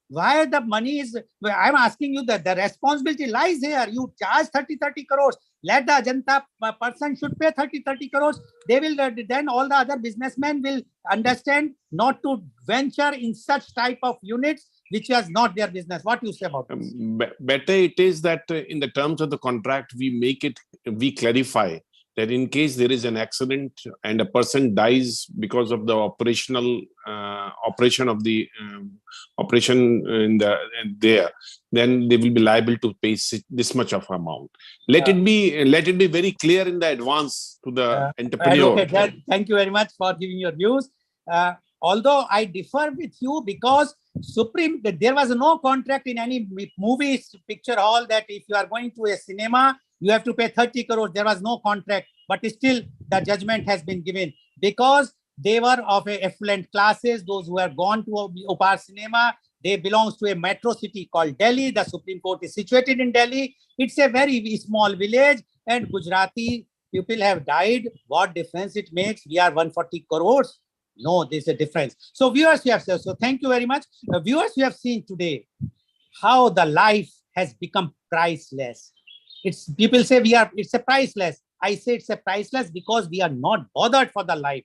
Why the money is, I'm asking you that the responsibility lies here. You charge 30 crores. Let the Ajanta person should pay 30 crores. They will, then all the other businessmen will understand not to venture in such type of units which was not their business. What do you say about this? Better it is that in the terms of the contract, we clarify that in case there is an accident and a person dies because of the operation of the operation then they will be liable to pay this much of amount. Let it be very clear in the advance to the entrepreneur. Okay, thank you very much for giving your views. Although I differ with you, because there was no contract in any movie picture hall that if you are going to a cinema, you have to pay 30 crores. There was no contract, but still the judgment has been given because they were of a affluent classes. Those who have gone to Upar cinema, they belongs to a metro city called Delhi. The Supreme Court is situated in Delhi. It's a very small village, and Gujarati people have died. What difference it makes? We are 140 crores. No, there's a difference. So viewers, you have said, so thank you very much. Viewers, you have seen today how the life has become priceless. People say it's a priceless. I say it's a priceless because we are not bothered for the life.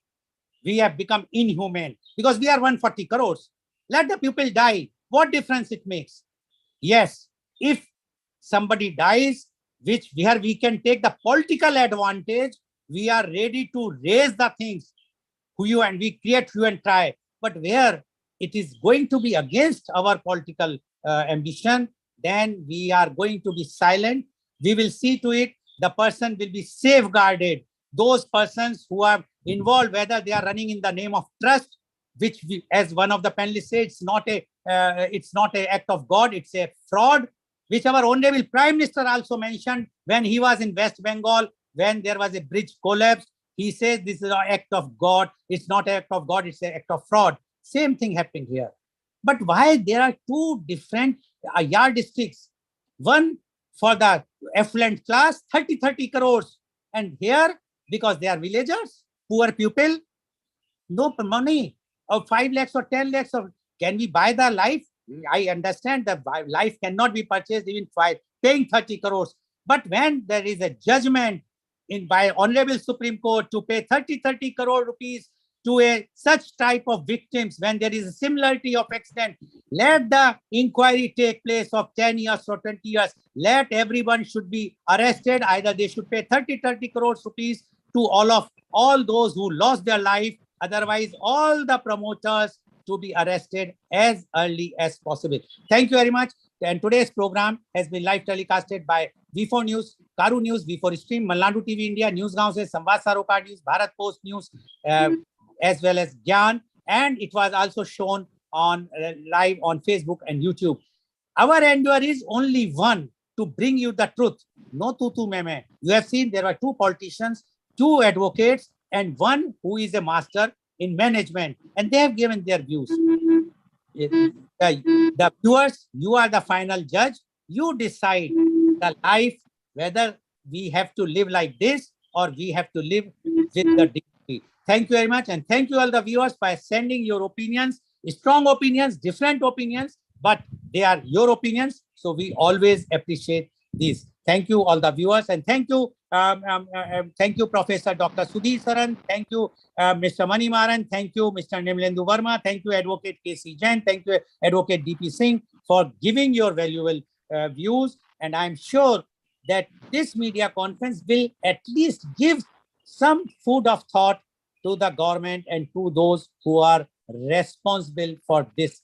We have become inhuman because we are 140 crores. Let the people die. What difference it makes? Yes, if somebody dies, where we can take the political advantage, we are ready to raise the things. And we create hue and cry. But where it is going to be against our political ambition, then we are going to be silent. We will see to it the person will be safeguarded. Those persons who are involved, whether they are running in the name of trust, which as one of the panelists said, it's not an act of God, it's a fraud, which our Honorable Prime Minister also mentioned when he was in West Bengal, when there was a bridge collapse. He says this is an act of God. It's not an act of God, it's an act of fraud. Same thing happened here. But why there are two different yardsticks? One for the affluent class, 30 crores. And here, because they are villagers, poor people, no money of 5 lakhs or 10 lakhs. Can we buy the life? I understand that life cannot be purchased even by paying 30 crores. But when there is a judgment by Honorable Supreme Court to pay 30 crore rupees to such type of victims, when there is a similarity of accident, let the inquiry take place of 10 years or 20 years. Let everyone should be arrested. Either they should pay 30 crores rupees to all those who lost their life. Otherwise, all the promoters to be arrested as early as possible. Thank you very much. And today's program has been live telecasted by V4 News, Karu News, V4 Stream, Malnadu TV India, News Gaon se Samvad Saroकार News, Bharat Post News, as well as Gyan, and it was also shown on live on Facebook and YouTube. Our endeavor is only one, to bring you the truth. No tu me. You have seen there were two politicians, two advocates, and one who is a master in management, and they have given their views. The viewers, you are the final judge. You decide the life, whether we have to live like this or we have to live with the dignity. Thank you very much, and thank you all the viewers for sending your opinions, strong opinions, different opinions, but they are your opinions, so we always appreciate these. Thank you all the viewers, and thank you Professor Dr. Sudhir Saran, thank you Mr. Mani Maran, thank you Mr. Nirmalendu Verma, thank you Advocate K.C. Jain, thank you Advocate D.P. Singh for giving your valuable views, and I'm sure that this media conference will at least give some food of thought to the government and to those who are responsible for this